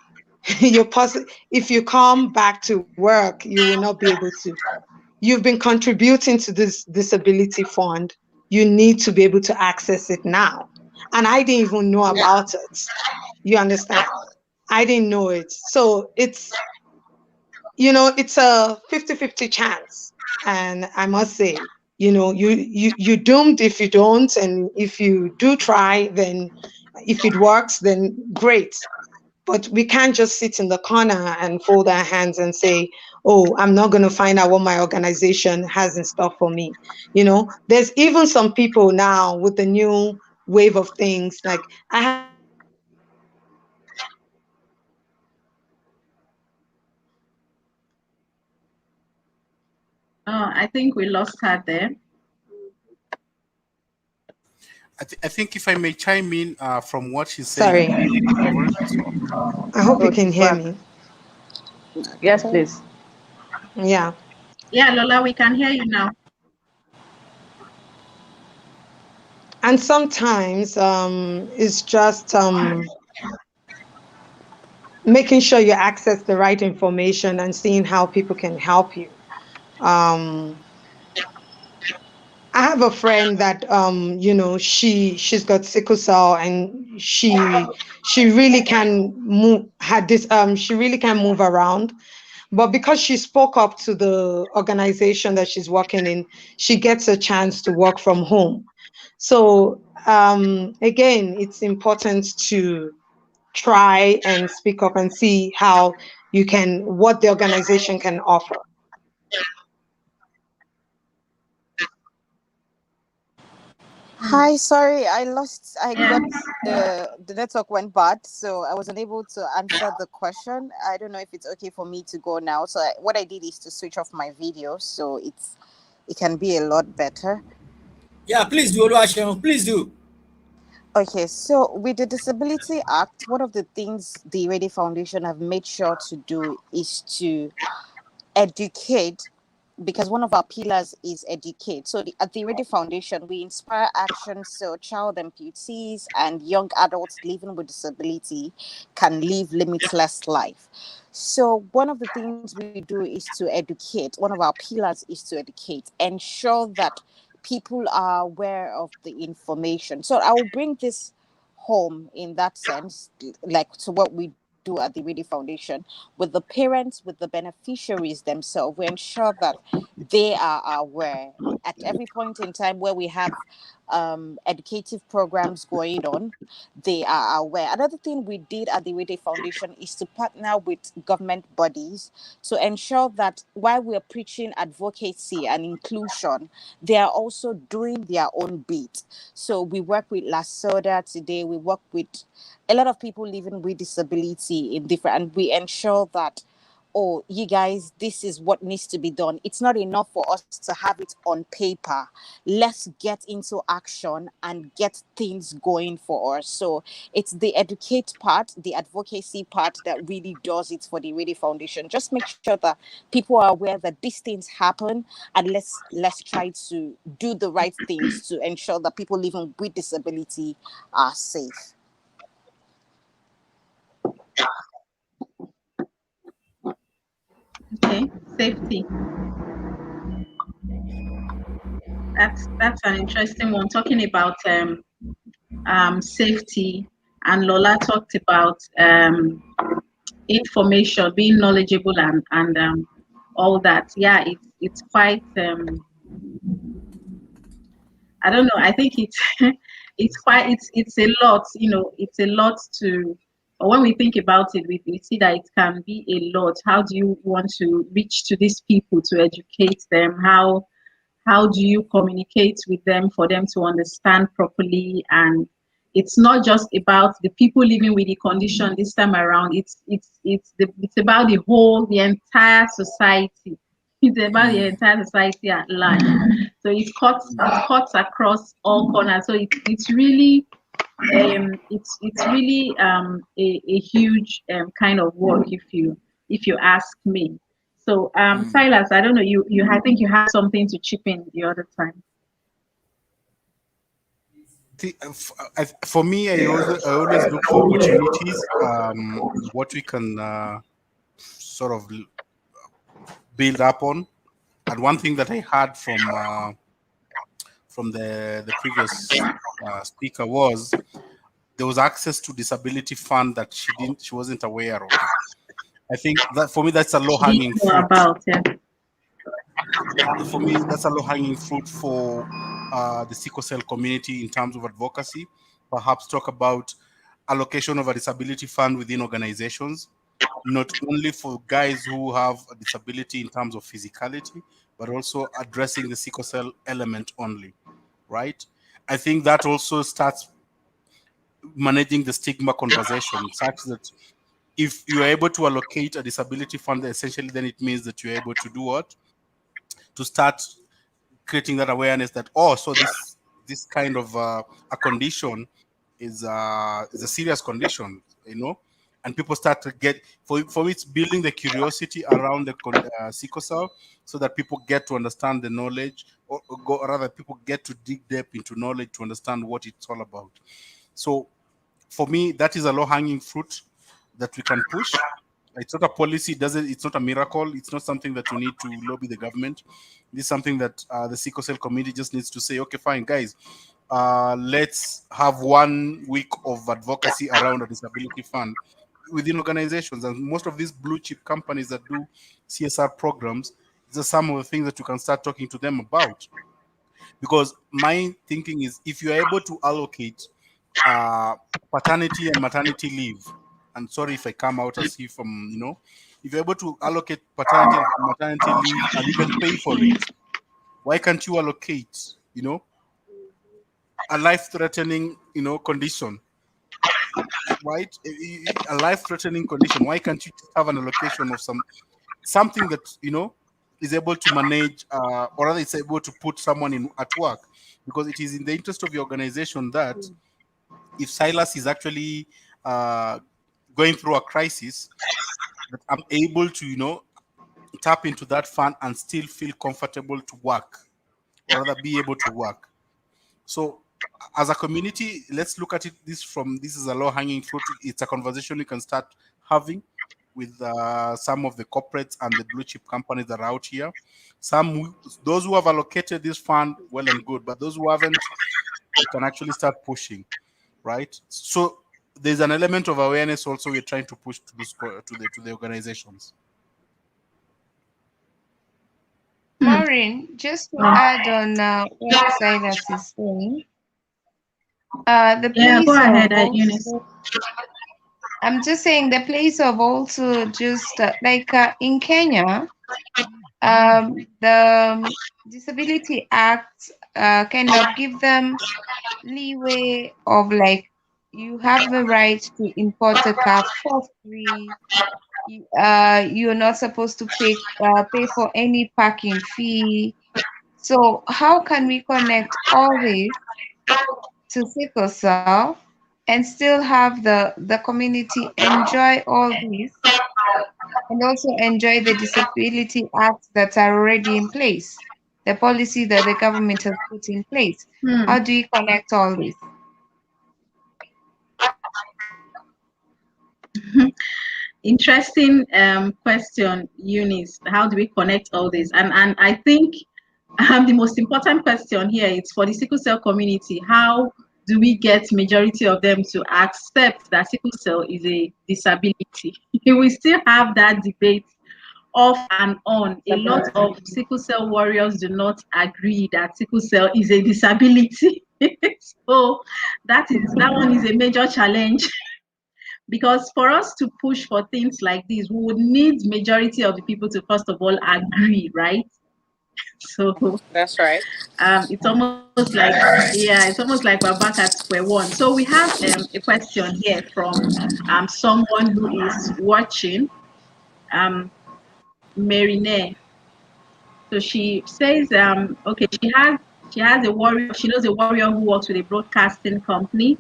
If you come back to work, you will not be able to. You've been contributing to this disability fund. You need to be able to access it now." And I didn't even know about it. You understand? I didn't know it. So it's a 50-50 chance. And I must say, you're doomed if you don't. And if you do try, then if it works, then great. But we can't just sit in the corner and fold our hands and say, "Oh, I'm not going to find out what my organization has in store for me." There's even some people now with the new wave of things. Like I have a friend that said to me, Oh, I think we lost her there. I think if I may chime in from what she's saying, sorry, you covered. So I hope you Oh, can she's hear back. me. Yes, please. Yeah. Yeah, Lola, we can hear you now. And sometimes it's just making sure you access the right information and seeing how people can help you. Um, I have a friend that she's got sickle cell, and she really can move had this she really can move around. But because she spoke up to the organization that she's working in, she gets a chance to work from home. So again, it's important to try and speak up and see how what the organization can offer. Hi, sorry, I got Yes. the network went bad, so I wasn't able to answer the question. I don't know if it's okay for me to go now. So what I did is to switch off my video, so it can be a lot better. Yeah, please do, Oluwaseun, please do. Okay, so with the Disability Act, one of the things the Ready Foundation have made sure to do is to educate, because one of our pillars is educate. So at the Ready Foundation, we inspire action so child amputees and young adults living with disability can live limitless life. So one of the things we do is to educate. One of our pillars is to educate, ensure that people are aware of the information. So I will bring this home in that sense, like to what we do at the Ready Foundation with the parents, with the beneficiaries themselves. We ensure that they are aware at every point in time where we have educative programs going on. They are aware. Another thing we did at the Ready Foundation is to partner with government bodies to ensure that while we are preaching advocacy and inclusion, they are also doing their own bit. So we work with La Soda today. We work with a lot of people living with disability in different, and we ensure that, oh, you guys, this is what needs to be done. It's not enough for us to have it on paper. Let's get into action and get things going for us. So it's the educate part, the advocacy part that really does it for the Ready Foundation. Just make sure that people are aware that these things happen, and let's try to do the right things to ensure that people living with disability are safe. Okay. Safety. That's an interesting one. Talking about safety, and Lola talked about information, being knowledgeable, and all that. Yeah, it's quite. I don't know. I think it's it's quite it's a lot. It's a lot to. When we think about it, we see that it can be a lot. How do you want to reach to these people to educate them? How do you communicate with them for them to understand properly? And it's not just about the people living with the condition this time around. It's about the entire society. It's about the entire society at large. So it cuts across all corners. So it's really a huge kind of work, if you ask me. So Silas, I don't know, you I think you had something to chip in the other time. For me, I always look for opportunities, what we can sort of build up on. And one thing that I heard from the previous speaker was there was access to disability fund that she wasn't aware of. I think that for me that's a low She didn't hanging know fruit. about, yeah. For me, that's a low hanging fruit for the sickle cell community in terms of advocacy. Perhaps talk about allocation of a disability fund within organizations, not only for guys who have a disability in terms of physicality, but also addressing the sickle cell element only, right? I think that also starts managing the stigma conversation such that if you are able to allocate a disability fund, essentially then it means that you're able to do what? To start creating that awareness that, oh, so this kind of a condition is a serious condition, and people start to get, for me it's building the curiosity around the sickle cell, so that people get to understand the knowledge, or rather people get to dig deep into knowledge to understand what it's all about. So for me, that is a low hanging fruit that we can push. It's not a policy, it's not a miracle. It's not something that you need to lobby the government. This is something that the sickle cell community just needs to say, okay, fine, guys, let's have 1 week of advocacy around a disability fund within organizations. And most of these blue chip companies that do CSR programs, these are some of the things that you can start talking to them about. Because my thinking is, if you're able to allocate uh, paternity and maternity leave, and sorry if I come out as if if you're able to allocate paternity and maternity leave and even pay for it, why can't you allocate, a life-threatening, condition, right? A life-threatening condition. Why can't you just have an allocation of something that is able to manage, or rather, it's able to put someone in at work, because it is in the interest of your organization that if Silas is actually going through a crisis, that I'm able to, tap into that fund and still feel comfortable to work, or rather be able to work. So as a community, let's look at it this is a low hanging fruit. It's a conversation you can start having with some of the corporates and the blue chip companies that are out here. Those who have allocated this fund, well and good, but those who haven't, you can actually start pushing, right? So there's an element of awareness also we're trying to push to the organizations. Maureen, just to add on what Silas is saying, the Yeah, go place ahead, of Eunice. also, I'm just saying the place of also just like in Kenya, the Disability Act kind of give them leeway of like you have the right to import a car for free. You're not supposed to pay for any parking fee. So how can we connect all this to sickle cell and still have the community enjoy all this and also enjoy the disability acts that are already in place, the policy that the government has put in place? How Hmm. do you connect all this? Interesting question, Eunice. How do we connect all this? And I think the most important question here is for the sickle cell community. How do we get majority of them to accept that sickle cell is a disability? We still have that debate off and on. A lot of sickle cell warriors do not agree that sickle cell is a disability. So that one is a major challenge because for us to push for things like this, we would need majority of the people to first of all agree, right? So That's right. it's almost like, yeah, it's almost like we're back at square one. So we have a question here from someone who is watching, um, Marine. So she says, okay, she has a warrior. She knows a warrior who works with a broadcasting company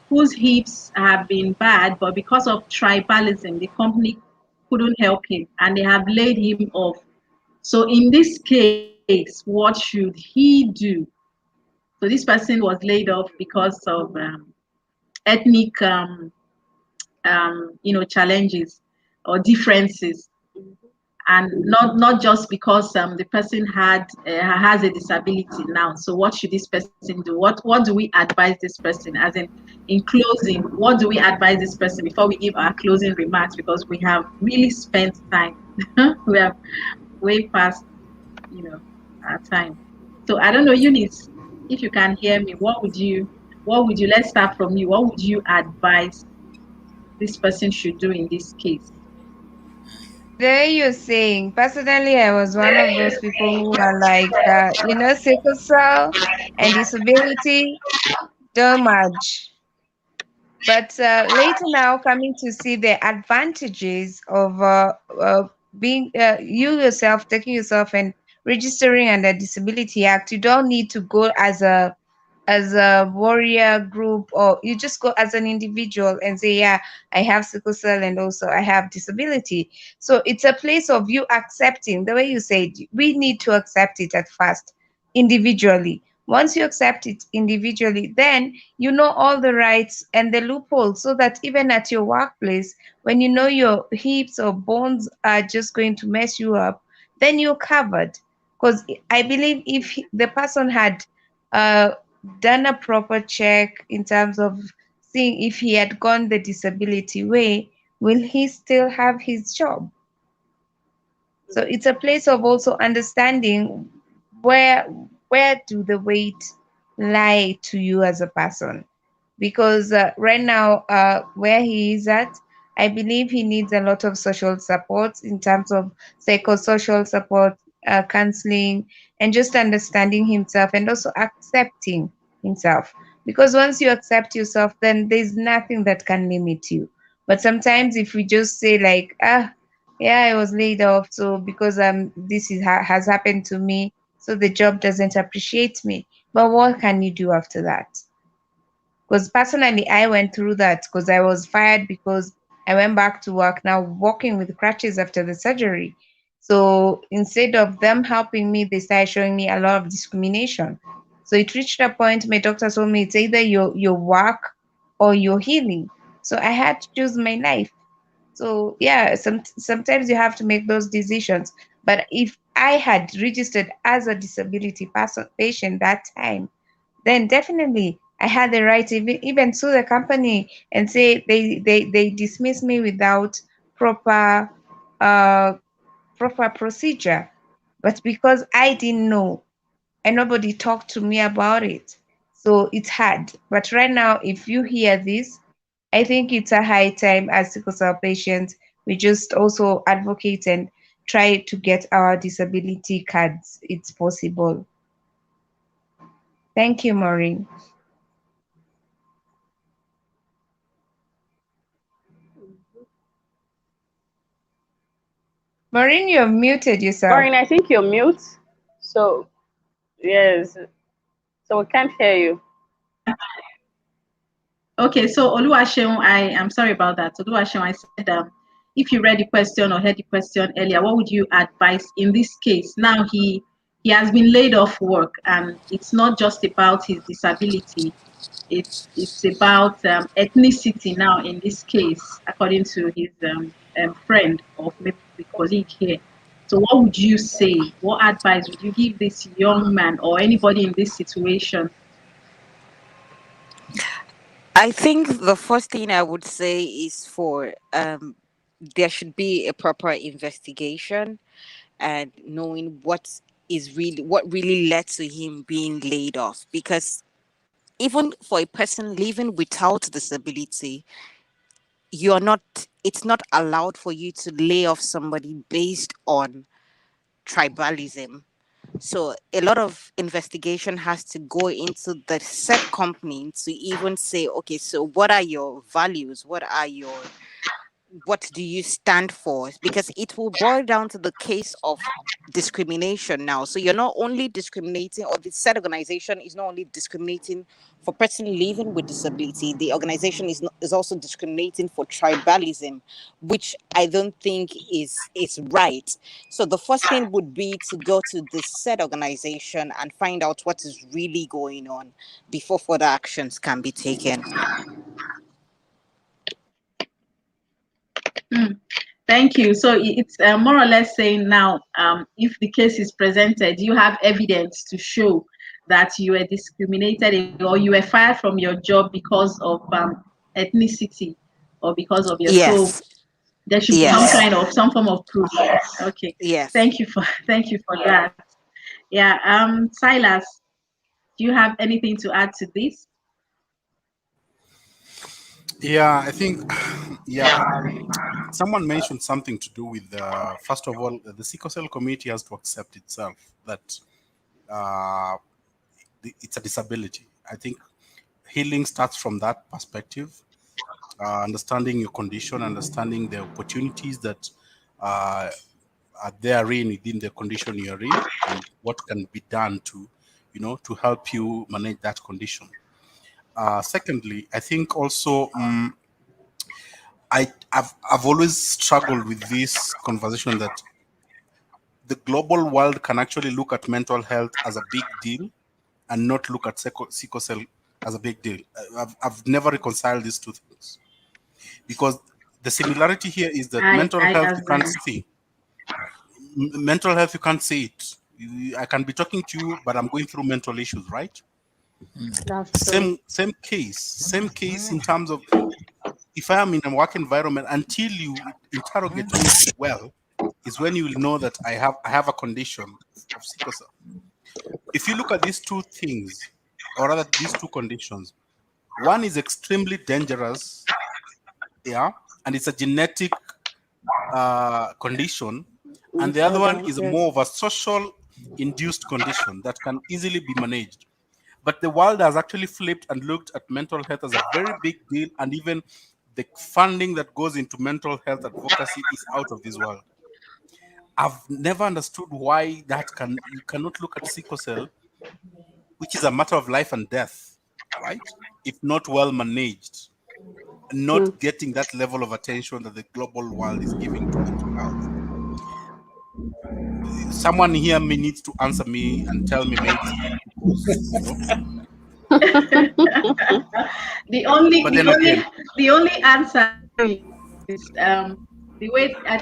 whose hips have been bad, but because of tribalism, the company couldn't help him, and they have laid him off. So in this case, what should he do? So this person was laid off because of ethnic, challenges or differences, and not just because the person has a disability now. So what should this person do? What do we advise this person? As in closing, what do we advise this person before we give our closing remarks? Because we have really spent time. We have way past, our time. So I don't know, Eunice, if you can hear me, what would you let's start from you. What would you advise this person should do in this case? There you're saying, personally, I was one of those people who are like, sickle cell and disability don't merge. But later now, coming to see the advantages of being you yourself, taking yourself and registering under Disability Act, you don't need to go as a warrior group, or you just go as an individual and say, yeah, I have sickle cell and also I have disability. So it's a place of you accepting, the way you said, we need to accept it at first individually. Once you accept it individually, then you know all the rights and the loopholes, so that even at your workplace, when you know your hips or bones are just going to mess you up, then you're covered. Because I believe if the person had uh, done a proper check in terms of seeing if he had gone the disability way, will he still have his job? So it's a place of also understanding where where do the weight lie to you as a person, because right now where he is at, I believe he needs a lot of social support in terms of psychosocial support, counseling, and just understanding himself and also accepting himself. Because once you accept yourself, then there's nothing that can limit you. But sometimes if we just say like, yeah, I was laid off, so because this has happened to me, so the job doesn't appreciate me. But what can you do after that? Because personally, I went through that because I was fired because I went back to work now walking with crutches after the surgery. So instead of them helping me, they started showing me a lot of discrimination. So it reached a point my doctor told me it's either your work or your healing. So I had to choose my life. So yeah, sometimes you have to make those decisions. But if I had registered as a disability person patient that time, then definitely I had the right to even sue the company and say they dismiss me without proper uh proper procedure. But because I didn't know and nobody talked to me about it, so it's hard. But right now, if you hear this, I think it's a high time as sickle cell patients, we just also advocate and try to get our disability cards. It's possible. Thank you, Maureen. Maureen, you've muted yourself. Maureen, I think you're mute. So, yes. So we can't hear you. Okay, so Oluwaseun, I am sorry about that. Oluwaseun, I said, if you read the question or heard the question earlier, what would you advise in this case? Now he has been laid off work, and it's not just about his disability. It's about ethnicity now in this case, according to his friend or maybe colleague here. So what would you say? What advice would you give this young man or anybody in this situation? I think the first thing I would say is for there should be a proper investigation and knowing what really led to him being laid off, because even for a person living without disability, you're not it's not allowed for you to lay off somebody based on tribalism. So a lot of investigation has to go into the said company to even say, okay, so what are your values, what do you stand for? Because it will boil down to the case of discrimination now. So you're not only discriminating, or the said organization is not only discriminating for person living with disability, the organization is also discriminating for tribalism, which I don't think is right. So the first thing would be to go to the said organization and find out what is really going on before further actions can be taken. Hmm. Thank you. So it's more or less saying now, if the case is presented, you have evidence to show that you were discriminated or you were fired from your job because of ethnicity or because of your so Yes. there should be Yes. some form of proof. Okay. Yes. Thank you for thank you for that. Yeah. Silas, do you have anything to add to this? Yeah, I think, yeah, someone mentioned something to do with, first of all, the sickle cell community has to accept itself that uh, it's a disability. I think healing starts from that perspective, understanding your condition, understanding the opportunities that uh, are therein within the condition you're in, and what can be done to, to help you manage that condition. Secondly, I think also, I've always struggled with this conversation that the global world can actually look at mental health as a big deal and not look at sickle cell as a big deal. I've never reconciled these two things, because the similarity here is that mental I health you can't agree. see. Mental health you can't see it. I can be talking to you, but I'm going through mental issues, right? That's true. Same case in terms of, if I am in a work environment, until you interrogate me well, is when you will know that I have a condition of sickle cell. If you look at these two things, or rather these two conditions, one is extremely dangerous, yeah, and it's a genetic condition, and the other one Disorder. is Yes. more of a social induced condition that can easily be managed. But the world has actually flipped and looked at mental health as a very big deal, and even the funding that goes into mental health advocacy is out of this world. I've never understood why that you cannot look at sickle cell, which is a matter of life and death, right? If not well managed, Hmm. not getting that level of attention that the global world is giving to mental health. Someone here may need to answer me and tell me maybe, because the only but the then only again, the only answer is the way I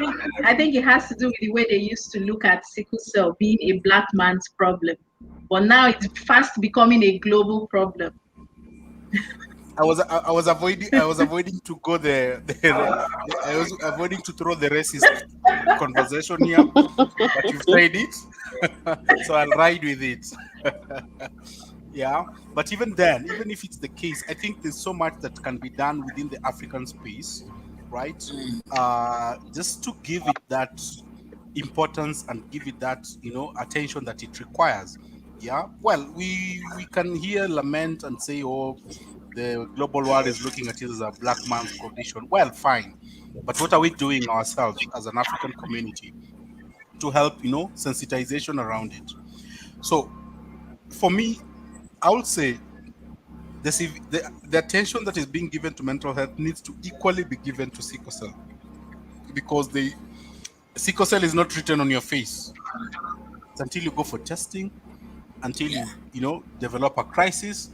think it has to do with the way they used to look at sickle cell being a black man's problem, but now it's fast becoming a global problem. I was avoiding to go I was avoiding to throw the racist conversation here, but you've said it, so I'll ride with it. Yeah, but even then, even if it's the case, I think there's so much that can be done within the African space, right? Just to give it that importance and give it that attention that it requires. Yeah, well, we can hear lament and say, oh, the global world is looking at it as a black man's condition. Well, fine, but what are we doing ourselves as an African community to help sensitization around it? So for me, I would say the attention that is being given to mental health needs to equally be given to sickle cell, because the sickle cell is not written on your face. It's until you go for testing, until you develop a crisis.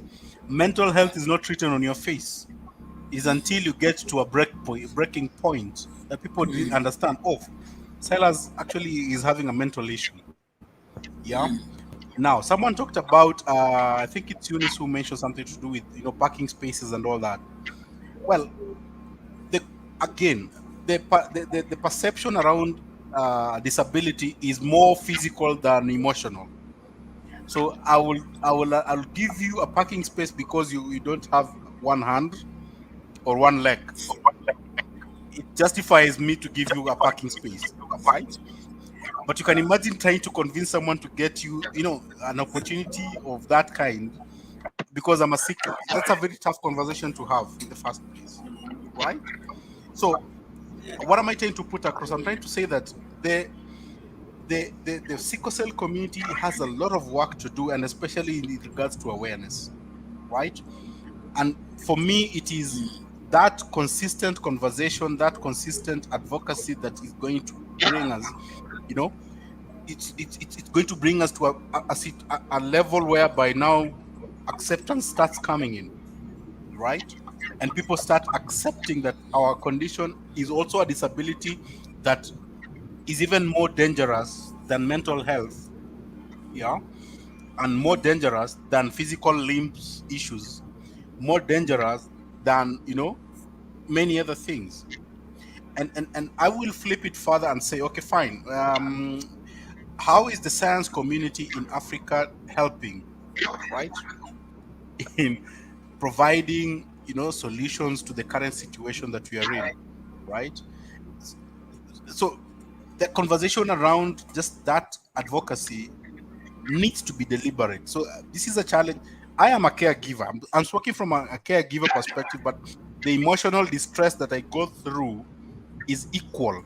Mental health is not written on your face. Is until you get to a breaking point that people understand. Oh, Silas actually is having a mental issue. Yeah, Now, someone talked about, I think it's Eunice who mentioned something to do with, parking spaces and all that. Well, the again, the perception around disability is more physical than emotional. So I'll give you a parking space because you don't have one hand or one leg. It justifies me to give you a parking space, right? But you can imagine trying to convince someone to get you, an opportunity of that kind because I'm a seeker. That's a very tough conversation to have in the first place, right? So, what am I trying to put across? I'm trying to say that the sickle cell community has a lot of work to do, and especially in regards to awareness, right? And for me, it is that consistent conversation, that consistent advocacy that is going to bring us, you know, it's going to bring us to a level whereby now acceptance starts coming in, right? And people start accepting that our condition is also a disability that is even more dangerous than mental health, yeah, and more dangerous than physical limbs issues, more dangerous than many other things. And I will flip it further and say, okay, fine. How is the science community in Africa helping, right, in providing solutions to the current situation that we are in, right? So the conversation around just that advocacy needs to be deliberate. So this is a challenge. I am a caregiver. I'm speaking from a caregiver perspective, but the emotional distress that I go through is equal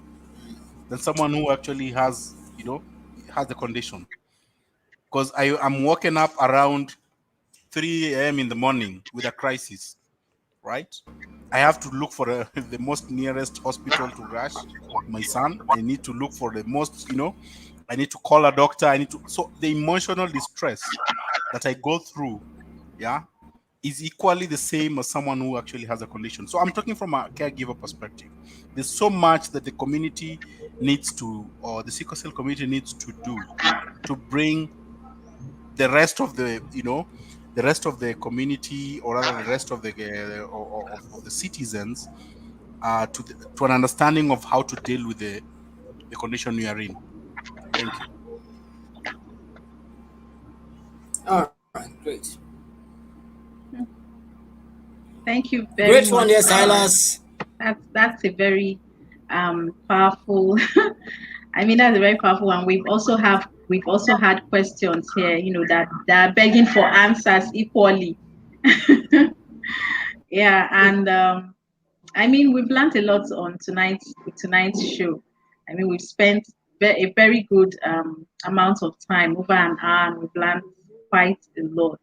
than someone who actually has the condition. Because I'm waking up around 3 a.m. in the morning with a crisis, right? I have to look for the most nearest hospital to rush my son. I need to look for the most, I need to call a doctor. So the emotional distress that I go through, yeah, is equally the same as someone who actually has a condition. So I'm talking from a caregiver perspective. There's so much that the community needs to, or the sickle cell community needs to do to bring the rest of the rest of the community, or rather the rest of of the citizens, to an understanding of how to deal with the condition we are in. Thank you. All right, great. Thank you very Great one much, there, Silas. Silas. That's a very powerful. I mean, that's a very powerful one. We've also had questions here, that are begging for answers equally. Yeah, and I mean, we've learned a lot on tonight's show. I mean, we've spent a very good amount of time, over an hour, and we've learned quite a lot.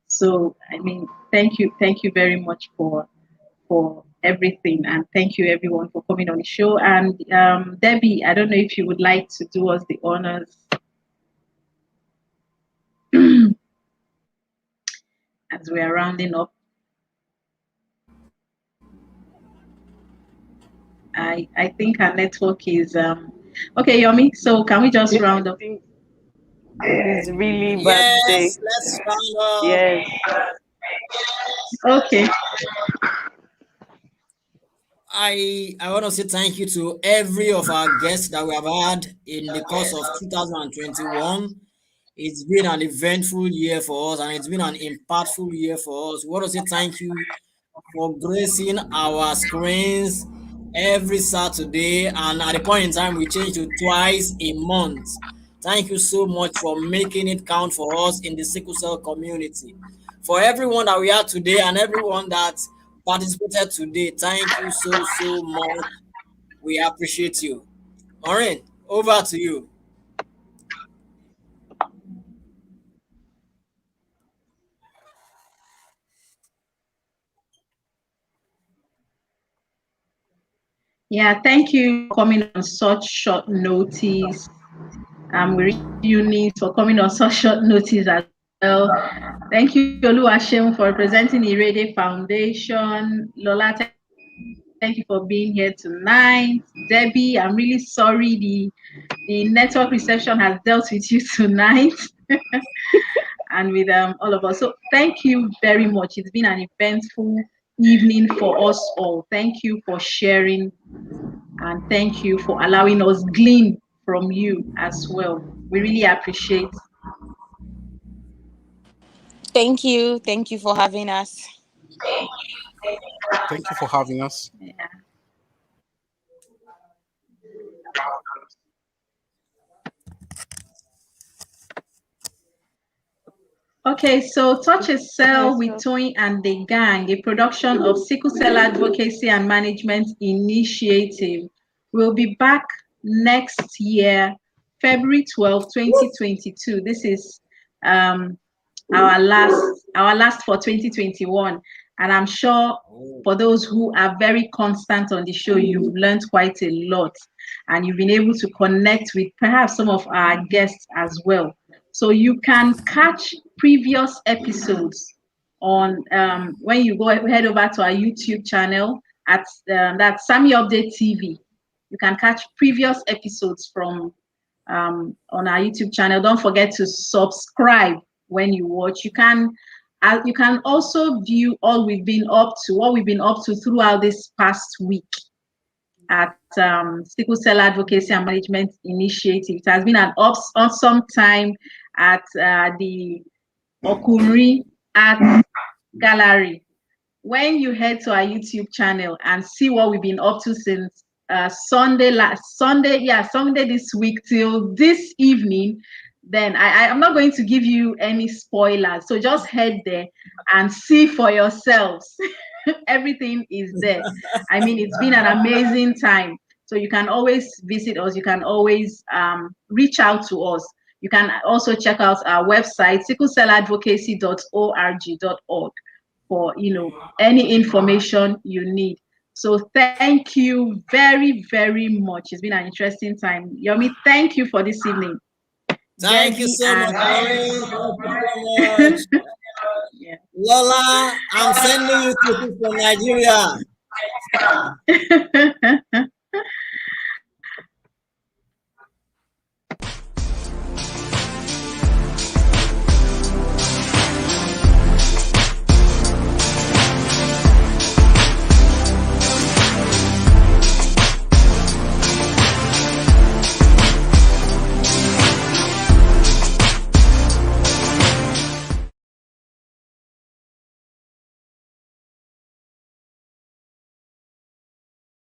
So, I mean, thank you very much for everything, and thank you everyone for coming on the show. And Debbie, I don't know if you would like to do us the honors as we are rounding up. I think our network is okay, Yomi. So can we just I round up? think it's really bad today. Yes, let's round up. Yes. Okay. I want to say thank you to every of our guests that we have had in the course of 2021. It's been an eventful year for us, and it's been an impactful year for us. We want to say thank you for gracing our screens every Saturday, and at the point in time we changed to twice a month. Thank you so much for making it count for us in the sickle cell community. For everyone that we are today and everyone that participated today, thank you so much. We appreciate you. Maureen, over to you. Yeah, thank you for coming on such short notice. We really Eunice for coming on such short notice as well. Thank you, Oluwashem, for representing Irede Foundation. Lola, thank you for being here tonight. Debbie, I'm really sorry the network reception has dealt with you tonight. and with all of us. So thank you very much. It's been an eventful evening for us all. Thank you for sharing, and thank you for allowing us glean from you as well. We really appreciate. Thank you. Thank you for having us. Thank you for having us. Yeah. Okay, so Touch a Cell Yes, with sir. Toyin and the Gang, a production of Sickle Cell Advocacy and Management Initiative, will be back next year, February 12th, 2022. This is um, our last for 2021, and I'm sure for those who are very constant on the show, you've learned quite a lot, and you've been able to connect with perhaps some of our guests as well. So you can catch previous episodes on when you go head over to our YouTube channel at that Sammy Update TV. You can catch previous episodes from on our YouTube channel. Don't forget to subscribe when you watch. You can also view what we've been up to throughout this past week at Sickle Cell Advocacy and Management Initiative. It has been an awesome time at the Okunri Art Gallery. When you head to our YouTube channel and see what we've been up to since Sunday this week till this evening, then I'm not going to give you any spoilers. So just head there and see for yourselves. Everything is there. I mean, it's been an amazing time. So you can always visit us. You can always reach out to us. You can also check out our website, sicklecelladvocacy.org.org, for any information you need. So thank you very, very much. It's been an interesting time. Yomi, thank you for this evening. Thank you Debbie so much, and Maureen. Thank you so much. yeah. Lola, I'm sending you to from Nigeria.